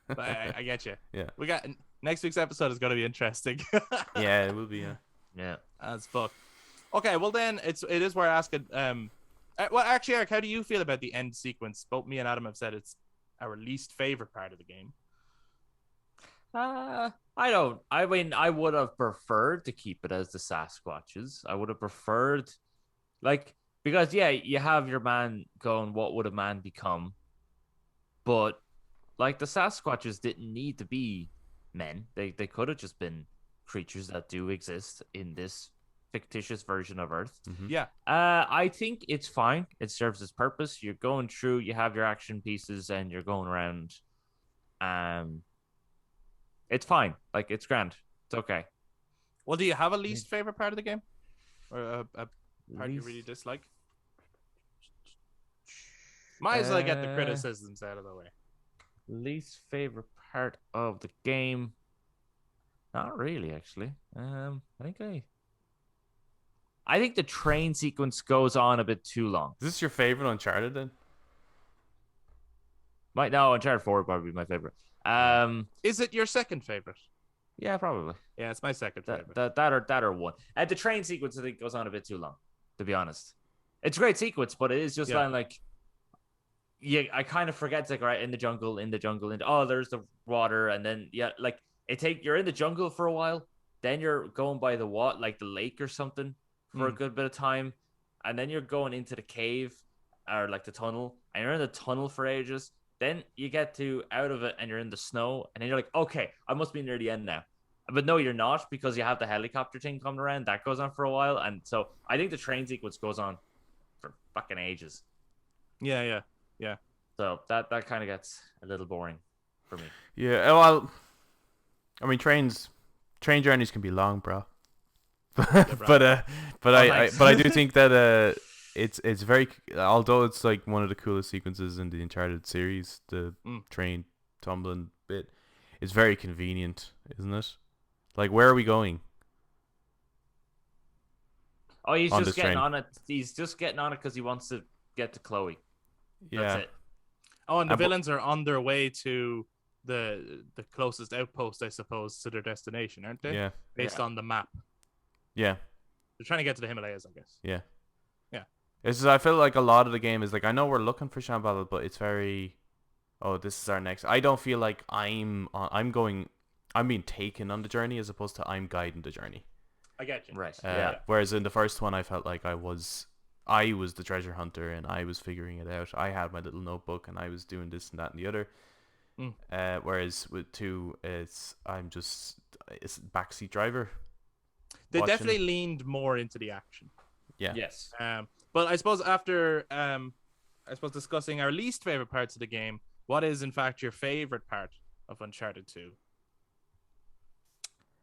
But I get you. Yeah. We got next week's episode is going to be interesting. Yeah, it will be. Yeah. As fuck. Okay, well then it is where asking. Well, actually, Eric, how do you feel about the end sequence? Both me and Adam have said it's our least favorite part of the game. I don't. I mean, I would have preferred to keep it as the Sasquatches. I would have preferred, like, because yeah, you have your man going, "What would a man become?" But like the Sasquatches didn't need to be men. They could have just been creatures that do exist in this fictitious version of Earth. Yeah. I think it's fine. It serves its purpose. You're going through, you have your action pieces, and you're going around. It's fine. Like, it's grand. It's okay. Well, do you have a least favorite part of the game, or a part you really dislike? Might as well get the criticisms out of the way. Least favorite part of the game? Not really, actually. I think the train sequence goes on a bit too long. Is this your favorite Uncharted then? Uncharted 4 would probably be my favorite. Is it your second favorite? Yeah, probably. Yeah, it's my second favorite. That or one. And the train sequence, I think, goes on a bit too long, to be honest. It's a great sequence, but it is just like, yeah, I kind of forget, it's like, right, in the jungle, there's the water, and then like you're in the jungle for a while, then you're going by the like the lake or something for a good bit of time, and then you're going into the cave or like the tunnel, and you're in the tunnel for ages. Then you get out of it, and you're in the snow, and then you're like, okay, I must be near the end now. But no, you're not, because you have the helicopter thing coming around. That goes on for a while, and so I think the train sequence goes on for fucking ages. Yeah. So that kind of gets a little boring for me. Yeah, well, I mean, train journeys can be long, bro. but I do think that it's very, although it's like one of the coolest sequences in the Uncharted series, the train tumbling bit, it's very convenient, isn't it? Like, where are we going? Oh, he's On just this getting train. on it. He's just getting on it because he wants to get to Chloe. Yeah. That's it. Oh, and the villains are on their way to the closest outpost, I suppose, to their destination, aren't they? Yeah. Based on the map. Yeah. They're trying to get to the Himalayas, I guess. Yeah. Yeah. It's just, I feel like a lot of the game is like, I know we're looking for Shambhala, but it's very, oh, this is our next. I don't feel like I'm being taken on the journey as opposed to I'm guiding the journey. I get you. Right. Whereas in the first one, I felt like I was the treasure hunter and I was figuring it out. I had my little notebook and I was doing this and that and the other. Whereas with 2, it's backseat driver. They watching. definitely leaned more into the action. Yeah. Yes. But I suppose after discussing our least favorite parts of the game, what is in fact your favorite part of Uncharted 2?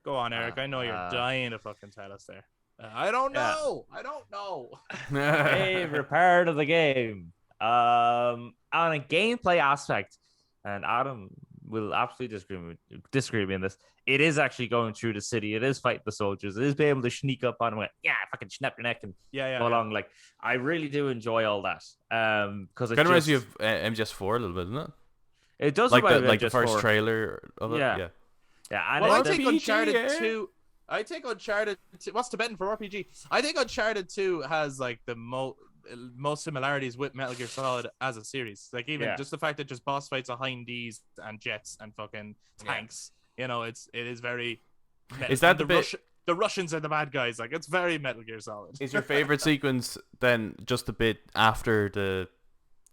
Go on, Eric. I know you're dying to fucking tell us there. I don't know. I don't know. Favorite part of the game. On a gameplay aspect, and Adam will absolutely disagree with me in this. It is actually going through the city. It is fighting the soldiers. It is being able to sneak up on them. Like, fucking snap your neck and go along. Like, I really do enjoy all that. Because it kind of reminds you of MGS4 a little bit, isn't it? It does like remind me of the first MGS4. trailer of it. Yeah. And well, I take Uncharted 2. I think Uncharted 2. What's Tibetan for RPG? I think Uncharted 2 has like the most similarities with Metal Gear Solid as a series. Like even just the fact that just boss fights are Hindies and jets and fucking tanks. You know, it is very. Is that the Russians are the bad guys? Like it's very Metal Gear Solid. Is your favorite sequence then just a bit after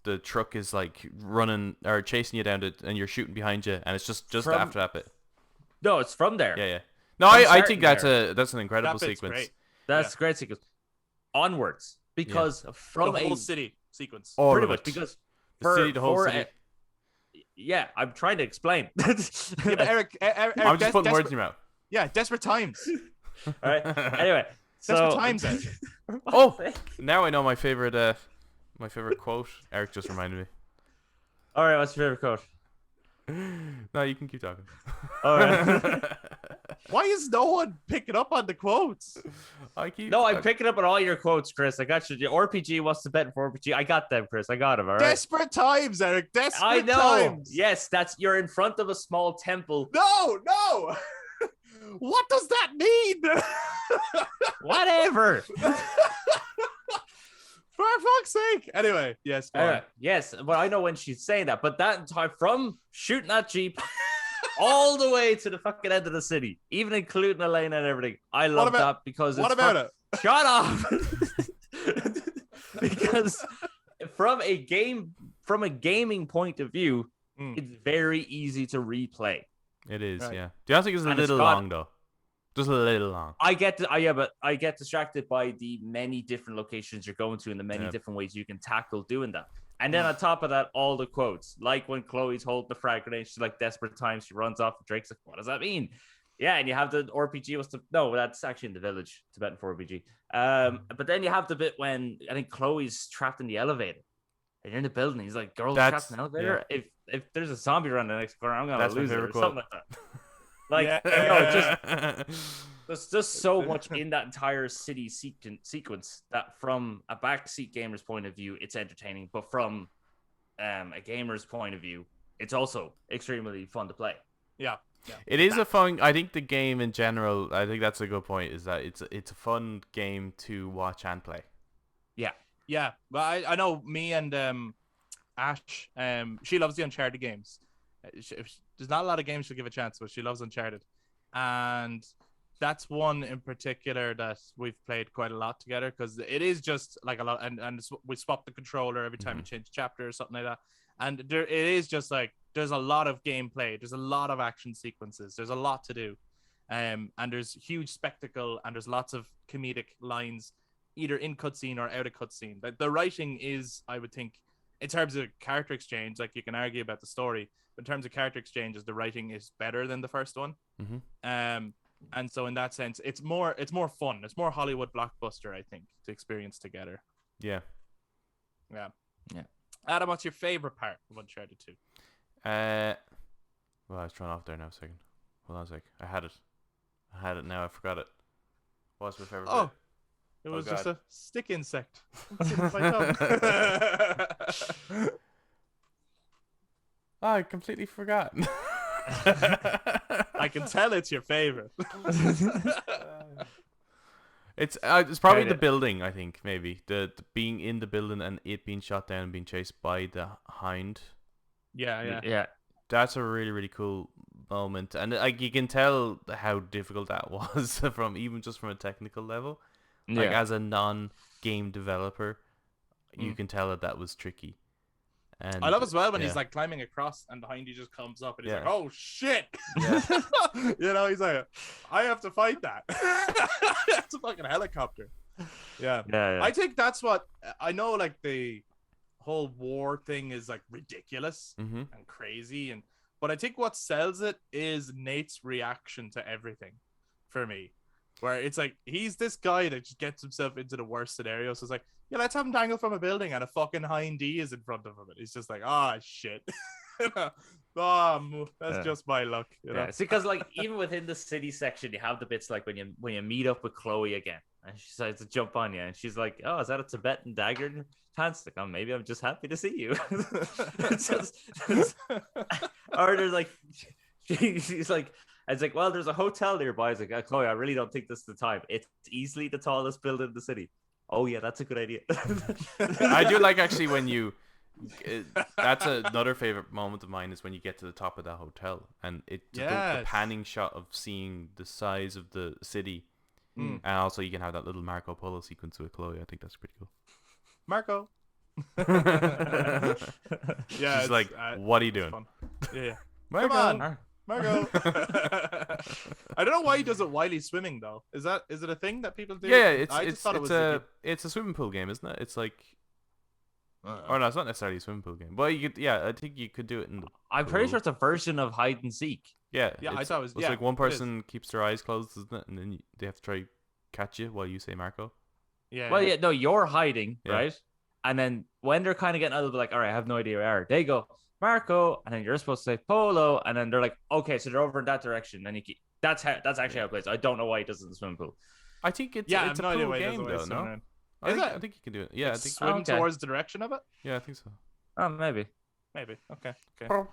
the truck is like running or chasing you down and you're shooting behind you, and it's just after that bit? No, it's from there. Yeah. No, I think that's an incredible sequence. Great. That's a great sequence. Onwards, because from the whole city sequence, pretty much because the whole city. I'm trying to explain. But Eric, I'm just putting words in your mouth. Yeah, desperate times. All right. Anyway, desperate times. Now I know my favorite quote. Eric just reminded me. All right, what's your favorite quote? No, you can keep talking. All right. Why is no one picking up on the quotes? I'm picking up on all your quotes, Chris. I got you. The RPG, what's the bet for RPG? I got them, Chris. I got them. All right. Desperate times, Eric. Desperate I know. times. Yes, you're in front of a small temple. No. What does that mean? Whatever. For fuck's sake. Anyway, yes. Yes, but I know when she's saying that. But that time from shooting that Jeep all the way to the fucking end of the city, even including the lane and everything. I love that because what about it? Shut up. Because from a gaming point of view, it's very easy to replay. It is, yeah. Do you think it's a little long though? Just a little long. I get distracted by the many different locations you're going to and the many different ways you can tackle doing that. And then on top of that, all the quotes, like when Chloe's holding the frag grenade, she's like, desperate times, she runs off, and Drake's like, what does that mean? Yeah, and you have the RPG no, that's actually in the village, Tibetan for RPG. But then you have the bit when I think Chloe's trapped in the elevator. And you're in the building, he's like, girl, trapped in the elevator. Yeah. If there's a zombie around the next corner, I'm gonna lose it or something like that. Like, there's just so much in that entire city sequence that from a backseat gamer's point of view, it's entertaining. But from a gamer's point of view, it's also extremely fun to play. Yeah. It is a fun. I think the game in general. I think that's a good point. Is that it's a fun game to watch and play. Yeah. Well, I know me and Ash. She loves the Uncharted games. There's not a lot of games she'll give a chance, but she loves Uncharted, and that's one in particular that we've played quite a lot together because it is just like a lot, and we swap the controller every time we change chapter or something like that, and it is just like there's a lot of gameplay, there's a lot of action sequences, there's a lot to do, and there's huge spectacle, and there's lots of comedic lines, either in cutscene or out of cutscene. Like the writing is, I would think, in terms of character exchange, like you can argue about the story. But in terms of character exchanges, the writing is better than the first one. And so in that sense, it's more fun. It's more Hollywood blockbuster, I think, to experience together. Yeah. Adam, what's your favorite part of Uncharted 2? Well, I was thrown off there now. A second. Hold on a sec. I had it now. I forgot it. What's my favorite part? It was just a stick insect. My tongue. I completely forgot. I can tell it's your favorite. It's probably the building. I think maybe the being in the building and it being shot down and being chased by the hind. Yeah. That's a really, really cool moment, and like you can tell how difficult that was from a technical level. Like as a non-game developer, you can tell that was tricky. And I love as well when he's like climbing across and behind you just comes up and he's like, oh shit. He's like, I have to fight that. It's a fucking helicopter. Yeah. Yeah, I think that's what I know. Like the whole war thing is like ridiculous Mm-hmm. and crazy, but I think what sells it is Nate's reaction to everything. For me, where it's like he's this guy that just gets himself into the worst scenarios. So it's like, yeah, let's have him dangle from a building and a fucking hind D is in front of him. And he's just like, ah, shit. That's just my luck. You know? Yeah, see, because like even within the city section, you have the bits like when you meet up with Chloe again, and she decides to jump on you, and she's like, "Oh, is that a Tibetan dagger in your pants?" Like, "Oh, maybe I'm just happy to see you." Or there's like, she's like, it's like, "Well, there's a hotel nearby." It's like, "Chloe, I really don't think this is the time. It's easily the tallest building in the city." Oh yeah, that's a good idea. I do like actually when you. That's another favorite moment of mine is when you get to the top of that hotel and the panning shot of seeing the size of the city, and also you can have that little Marco Polo sequence with Chloe. I think that's pretty cool. Marco. Yeah, she's like, "What are you doing?" Fun. Yeah. Marco. Come on, Marco. I don't know why he does it while he's swimming though. Is it a thing that people do? Yeah, I just thought it was it's a swimming pool game, isn't it? It's like. Or no, it's not necessarily a swimming pool game. But you could, yeah, I think you could do it in the I'm pretty sure it's a version of hide and seek. Yeah, I thought it was. It's like one person keeps their eyes closed, isn't it? And then they have to try catch you while you say Marco. Yeah. Well, yeah, no, you're hiding, right? And then when they're kind of getting a little bit like, all right, I have no idea where they are. They go Marco, and then you're supposed to say Polo, and then they're like, okay, so they're over in that direction. And that's actually how it plays. I don't know why he does it in the swimming pool. I think it's it's a no pool game though. No. I think you can do it. Yeah, I think swim towards the direction of it. Yeah, I think so. Oh, maybe. Okay. I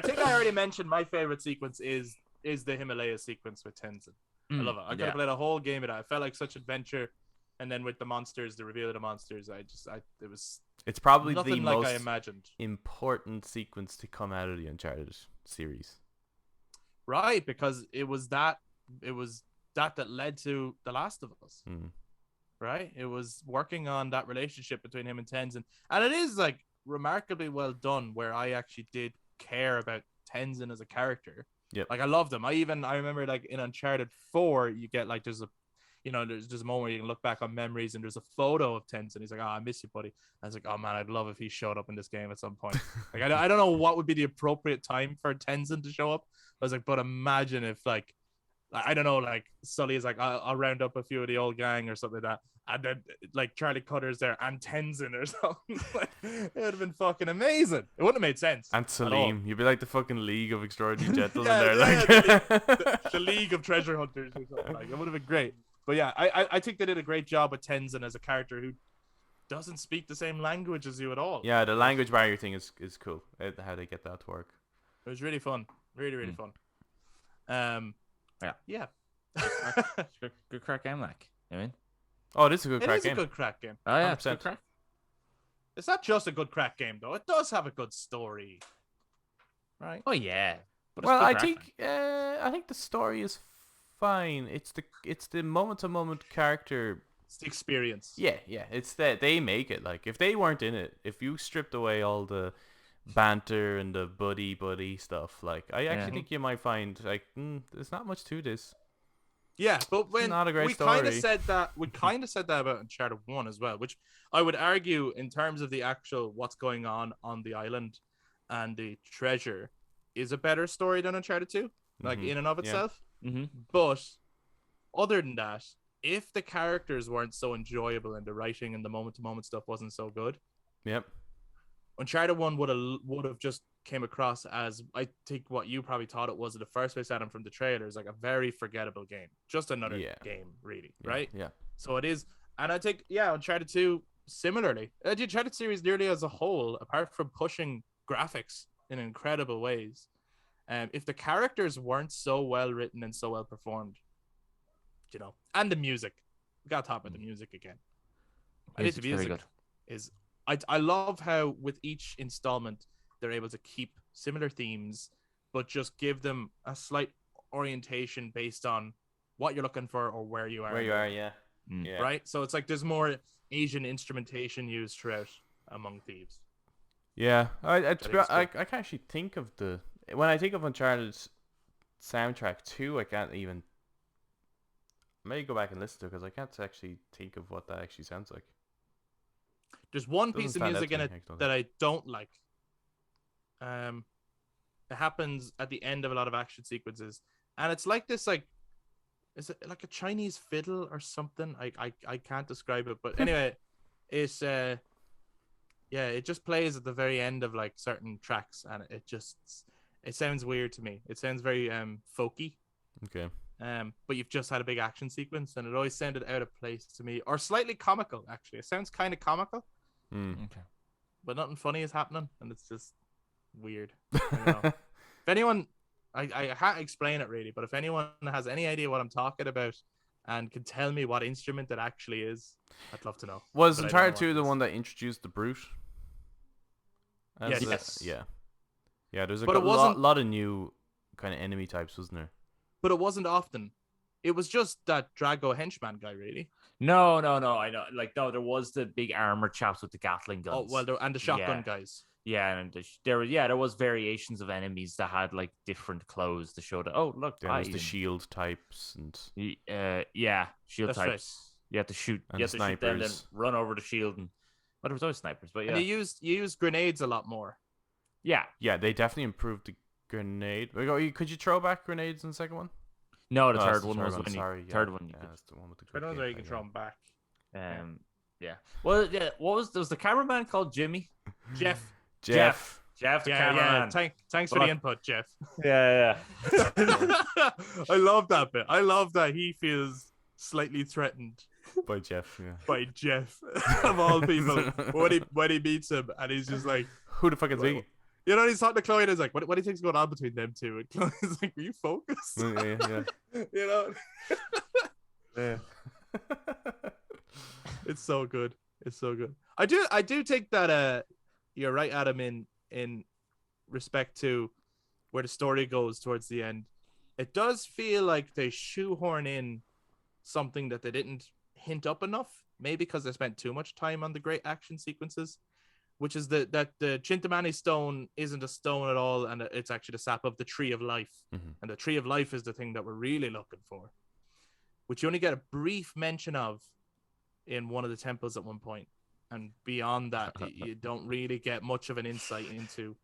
think I already mentioned my favorite sequence is the Himalaya sequence with Tenzin. I love it. I could have played a whole game of that. I felt like such adventure, and then with the monsters, the reveal of the monsters, it was. It's probably nothing the like most I imagined. important sequence to come out of the Uncharted series. Right, because it was that led to The Last of Us. Right, it was working on that relationship between him and Tenzin, and it is like remarkably well done. Where I actually did care about Tenzin as a character. Yep. Like I loved him. I remember like in Uncharted 4, you get like there's a moment where you can look back on memories and there's a photo of Tenzin. He's like, "Oh, I miss you, buddy." I was like, "Oh man, I'd love if he showed up in this game at some point." Like I don't know what would be the appropriate time for Tenzin to show up. I was like, but imagine if like I don't know, like Sully is like, I'll round up a few of the old gang or something like that, and then like Charlie Cutter's there and Tenzin or something. Like, it would have been fucking amazing. It wouldn't have made sense. And Salim, you'd be like the fucking League of Extraordinary Gentlemen the League of Treasure Hunters or something. Like it would have been great. But yeah, I think they did a great job with Tenzin as a character who doesn't speak the same language as you at all. Yeah, the language barrier thing is cool. How they get that to work. It was really fun. Really fun. Yeah. Good crack game, like. You mean? Oh, this is a good crack game. It is a good crack game. Oh yeah, 100%. crack. It's not just a good crack game though. It does have a good story. Right? Oh yeah. But Well, I think the story is fine. It's the moment to moment character. It's the experience. Yeah. It's that they make it. Like if they weren't in it, if you stripped away all the banter and the buddy stuff, like I actually think you might find like there's not much to this. Yeah, but when not a great we story. kind of said that about Uncharted 1 as well, which I would argue in terms of the actual what's going on the island and the treasure is a better story than Uncharted 2, like in and of itself. But other than that, if the characters weren't so enjoyable and the writing and the moment to moment stuff wasn't so good, Uncharted 1 would have just came across as, I think what you probably thought it was in the first place, Adam, from the trailers, like a very forgettable game. Just another game, really, right? Yeah. So it is. And I think, Uncharted 2, similarly. The Uncharted series nearly as a whole, apart from pushing graphics in incredible ways, if the characters weren't so well written and so well performed, and the music. We got to talk about the music again. I think the music is... I love how with each installment they're able to keep similar themes, but just give them a slight orientation based on what you're looking for or where you are. Yeah. Right? So it's like there's more Asian instrumentation used throughout among Thieves. Yeah. I can actually think of when I think of Uncharted's soundtrack too, I can't even I may go back and listen to it because I can't actually think of what that actually sounds like. There's one Doesn't piece of stand out music to in me, it I don't that think. I don't like. It happens at the end of a lot of action sequences, and it's like this, like, is it like a Chinese fiddle or something? I can't describe it, but anyway, it's yeah, it just plays at the very end of like certain tracks, and it sounds weird to me. It sounds very folky. Okay. But you've just had a big action sequence, and it always sounded out of place to me, or slightly comical. Actually, it sounds kind of comical, Okay. but nothing funny is happening, and it's just weird. I don't know. If anyone, I can't explain it really, but if anyone has any idea what I'm talking about and can tell me what instrument it actually is, I'd love to know. Was But I don't know Uncharted what 2 it the is. one that introduced the brute? Yes. Yes. Yeah. Yeah, there's a But it wasn't- lot of new kind of enemy types, wasn't there? But it wasn't often. It was just that Drago henchman guy, really. No. I know. Like, no, there was the big armor chaps with the Gatling guns. Oh well, and the shotgun Yeah. guys. Yeah, and there was variations of enemies that had like different clothes to show that. Oh, look, There was the eyes. shield types and Yeah, shield That's right. types. You have to shoot. And You have to shoot them, then snipers. run over the shield, and but there was always snipers. But yeah, And you used grenades a lot more. yeah. yeah, they definitely improved the grenade. Could you throw back grenades in the second one? No, the Oh, that's third the one third was one, when sorry, you yeah. third one you Yeah, could. that's the one with the I quick don't know how you gameplay, can throw them back. Yeah. Well, yeah. What was the cameraman called Jimmy? Jeff. Jeff. Jeff the Yeah, cameraman. Thanks for Look. the input, Jeff. Yeah. I love that bit. I love that he feels slightly threatened By Jeff, yeah. by Jeff of all people when he meets him, and he's just like, Who the fuck is he? you know, he's talking to Chloe, and he's like, what do you think's going on between them two? And Chloe's like, are you focused? Yeah. You know, Yeah. it's so good. It's so good. I do think that you're right, Adam, in respect to where the story goes towards the end. It does feel like they shoehorn in something that they didn't hint up enough, maybe because they spent too much time on the great action sequences, which is that the Chintamani stone isn't a stone at all, and it's actually the sap of the tree of life. Mhm. And the tree of life is the thing that we're really looking for, which you only get a brief mention of in one of the temples at one point. And beyond that, you don't really get much of an insight into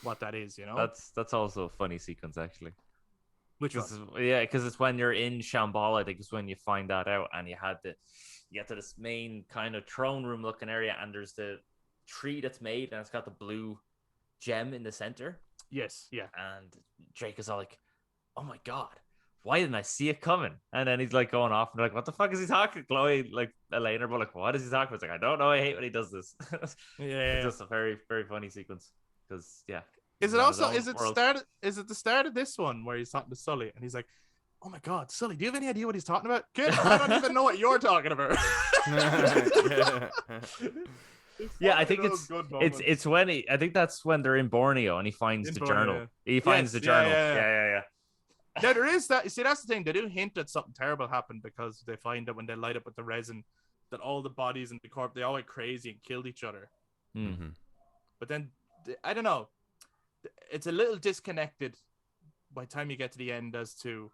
what that is, you know? That's also a funny sequence, actually. Which one? Because it's when you're in Shambhala, I think is when you find that out, and you get to this main kind of throne room looking area, and there's the tree that's made, and it's got the blue gem in the center. Yes, yeah. And Drake is all like, "Oh my god, why didn't I see it coming?" And then he's like going off, and they're like, "What the fuck is he talking?" Chloe, like Elena, but like, "What is he talking about?" It's like, "I don't know. I hate when he does this." Yeah. It's just a very, very funny sequence. Because Is it he's also on his own world. is it the start of this one where he's talking to Sully and he's like, "Oh my god, Sully, do you have any idea what he's talking about?" Kid, I don't even know what you're talking about. Yeah, I think it's when I think that's when they're in Borneo and he finds In the Borneo, journal. yeah. He finds Yes, the yeah, journal. yeah. Yeah. Now there is that. See, that's the thing. They do hint that something terrible happened because they find that when they light up with the resin, that all the bodies in the corpse, they all went crazy and killed each other. Mm-hmm. But then I don't know. It's a little disconnected by the time you get to the end as to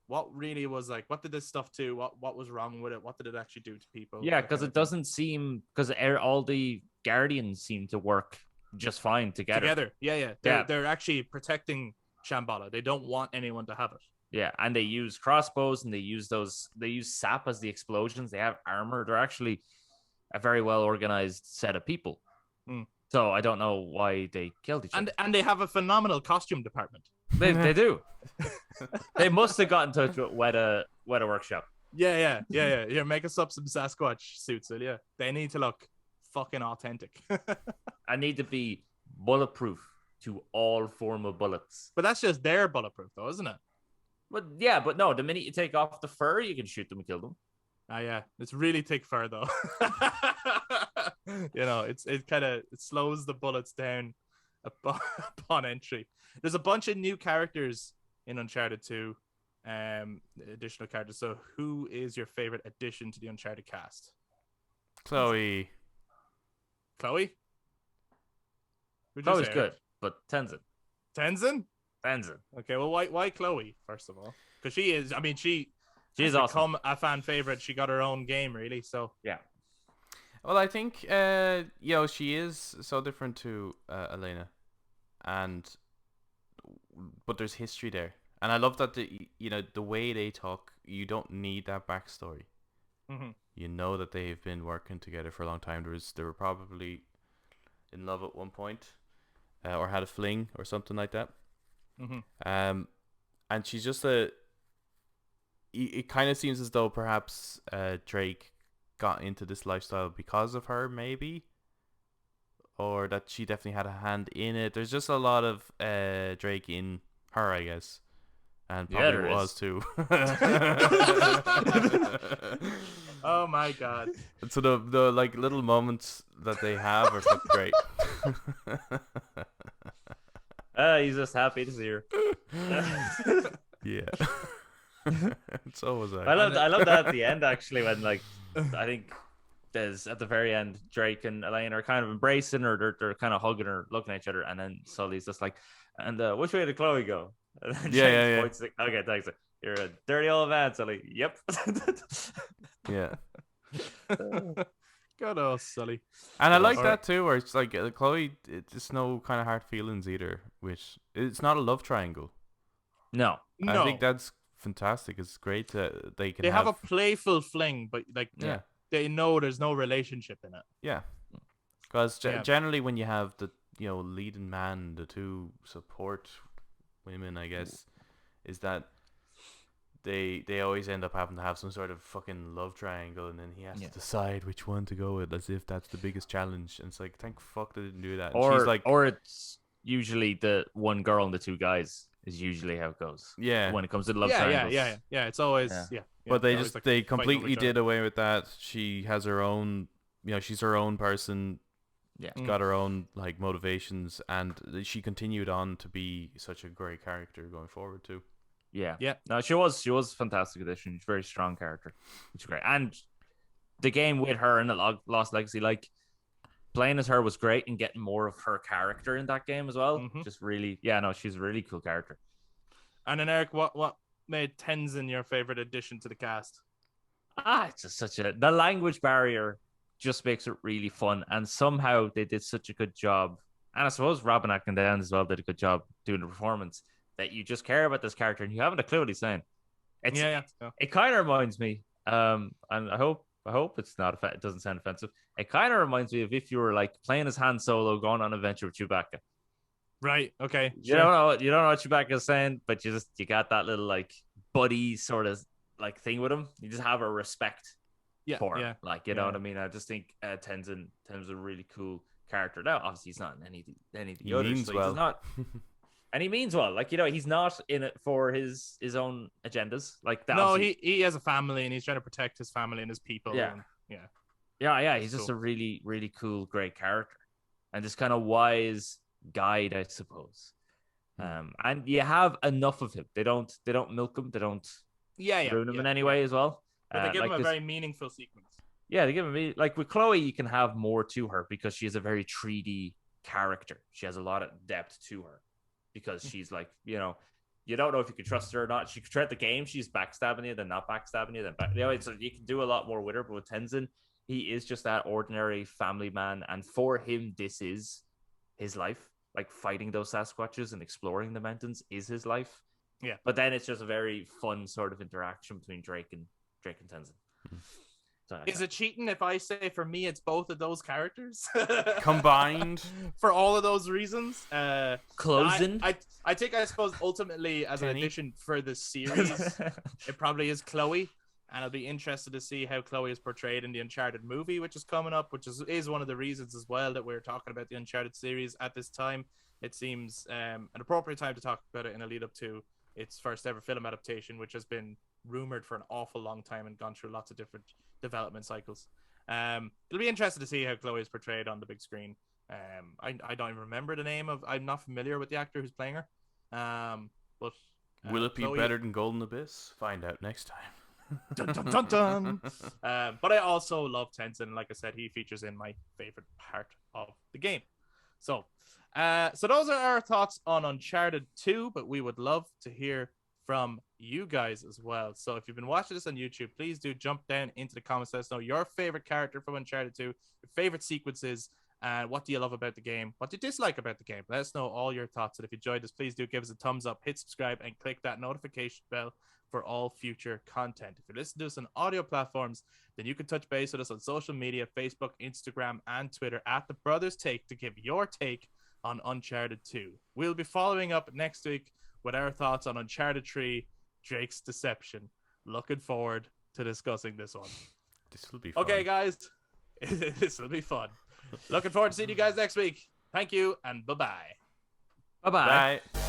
what really was like. What did this stuff do? What was wrong with it? What did it actually do to people? Yeah, That because kind it of thing. doesn't seem because all the Guardians seem to work just fine together. Yeah. They're actually protecting Shambhala. They don't want anyone to have it. Yeah, and they use crossbows and they use sap as the explosions. They have armor. They're actually a very well organized set of people. Mm. So I don't know why they killed each other. And they have a phenomenal costume department. They do. They must have got in touch with Weta Workshop. Yeah. Here, make us up some Sasquatch suits, will ya? They need to look fucking authentic. I need to be bulletproof to all form of bullets. But that's just their bulletproof, though, isn't it? But no, the minute you take off the fur, you can shoot them and kill them. Ah, yeah, it's really thick fur, though. You know, it slows the bullets down upon entry. There's a bunch of new characters in Uncharted 2, additional characters. So, who is your favorite addition to the Uncharted cast? Chloe. Chloe? Chloe's good, but Tenzin. Tenzin? Tenzin. Okay, well, why Chloe, first of all? Because she is, I mean, She's awesome. Become a fan favorite. She got her own game, really. So Yeah. Well, I think she is so different to Elena, but there's history there, and I love that the way they talk. You don't need that backstory. mm-hmm. You know that they've been working together for a long time. They were probably in love at one point, or had a fling or something like that. Mm-hmm. And she's just it kind of seems as though perhaps Drake got into this lifestyle because of her, maybe, or that she definitely had a hand in it. There's just a lot of Drake in her, I guess, and probably was too. Oh my god! So the like little moments that they have are fucking great. He's just happy to see her. Yeah. So was I. I love that at the end, actually, when like I think there's at the very end, Drake and Elaine are kind of embracing, or they're kind of hugging her, looking at each other, and then Sully's just like, and which way did Chloe go? And then Yeah. points like, okay, thanks. You're a dirty old man, Sully. Yep. Yeah. God, oh, Sully. And I like All that right. too, where it's like Chloe, it's no kind of hard feelings either, which it's not a love triangle. No. I think that's fantastic. It's great that they can They have a playful fling, but like yeah. they know there's no relationship in it. Yeah. Because Yeah. generally when you have the leading man, the two support women, I guess, is that they always end up having to have some sort of fucking love triangle, and then he has to decide which one to go with, as if that's the biggest challenge. And it's like, thank fuck they didn't do that. And she's like, or it's usually the one girl and the two guys is usually how it goes. yeah. When it comes to love triangles. Yeah. It's always But they always, just like, they fighting over completely each other. did away with that. She has her own, she's her own person. Yeah. She's got her own like motivations, and she continued on to be such a great character going forward too. Yeah. Yeah. No, she was a fantastic addition. She's a very strong character, which is great. And the game with her in the Lost Legacy, like playing as her was great, and getting more of her character in that game as well. Mm-hmm. Just really, she's a really cool character. And then Eric, what made Tenzin your favorite addition to the cast? It's just the language barrier just makes it really fun, and somehow they did such a good job. And I suppose Robin Atkinson as well did a good job doing the performance, that you just care about this character and you haven't a clue what he's saying. It kind of reminds me, and I hope it's not it doesn't sound offensive. It kind of reminds me of if you were like playing as Han Solo going on an adventure with Chewbacca. Right. Okay. You don't know what Chewbacca is saying, but you got that little like buddy sort of like thing with him. You just have a respect for him. Yeah. Like, you know what I mean? I just think Tenzin is a really cool character. Now, obviously, he's not in any of the others. Means well. He's not, and he means well. Like, he's not in it for his own agendas. Like that. No, he has a family, and he's trying to protect his family and his people. Yeah. And, He's just a really, really cool, great character, and this kind of wise guide, I suppose. And you have enough of him. They don't milk him. They don't ruin him in any way as well. But they give him a very meaningful sequence. Yeah, they give him like with Chloe, you can have more to her because she is a very 3D character. She has a lot of depth to her because she's like, you don't know if you can trust her or not. She throughout the game, she's backstabbing you, then not backstabbing you, then so you can do a lot more with her. But with Tenzin, he is just that ordinary family man, and for him, this is his life. Like fighting those Sasquatches and exploring the mountains is his life. Yeah. But then it's just a very fun sort of interaction between Drake and Tenzin. So, is it cheating if I say for me it's both of those characters combined for all of those reasons? Closing. I think I suppose ultimately as an addition for the series, it probably is Chloe. And I'll be interested to see how Chloe is portrayed in the Uncharted movie, which is coming up, which is one of the reasons as well that we're talking about the Uncharted series at this time. It seems an appropriate time to talk about it in a lead up to its first ever film adaptation, which has been rumored for an awful long time and gone through lots of different development cycles. It'll be interesting to see how Chloe is portrayed on the big screen. I don't even remember the name I'm not familiar with the actor who's playing her. But will it be Chloe, better than Golden Abyss? Find out next time. Dun, dun, dun, dun. But I also love Tenzin. Like I said, he features in my favorite part of the game. So those are our thoughts on Uncharted 2, but we would love to hear from you guys as well. So if you've been watching this on YouTube, please do jump down into the comments. Let us know your favorite character from Uncharted 2, your favorite sequences, and what do you love about the game? What do you dislike about the game? Let us know all your thoughts. And if you enjoyed this, please do give us a thumbs up, hit subscribe, and click that notification bell for all future content. If you listen to us on audio platforms, then you can touch base with us on social media, Facebook, Instagram, and Twitter at The Brothers Take to give your take on Uncharted 2. We'll be following up next week with our thoughts on Uncharted 3, Drake's Deception. Looking forward to discussing this one. This will be fun. Okay, guys. This will be fun. Looking forward to seeing you guys next week. Thank you, and bye-bye. Bye-bye. Bye.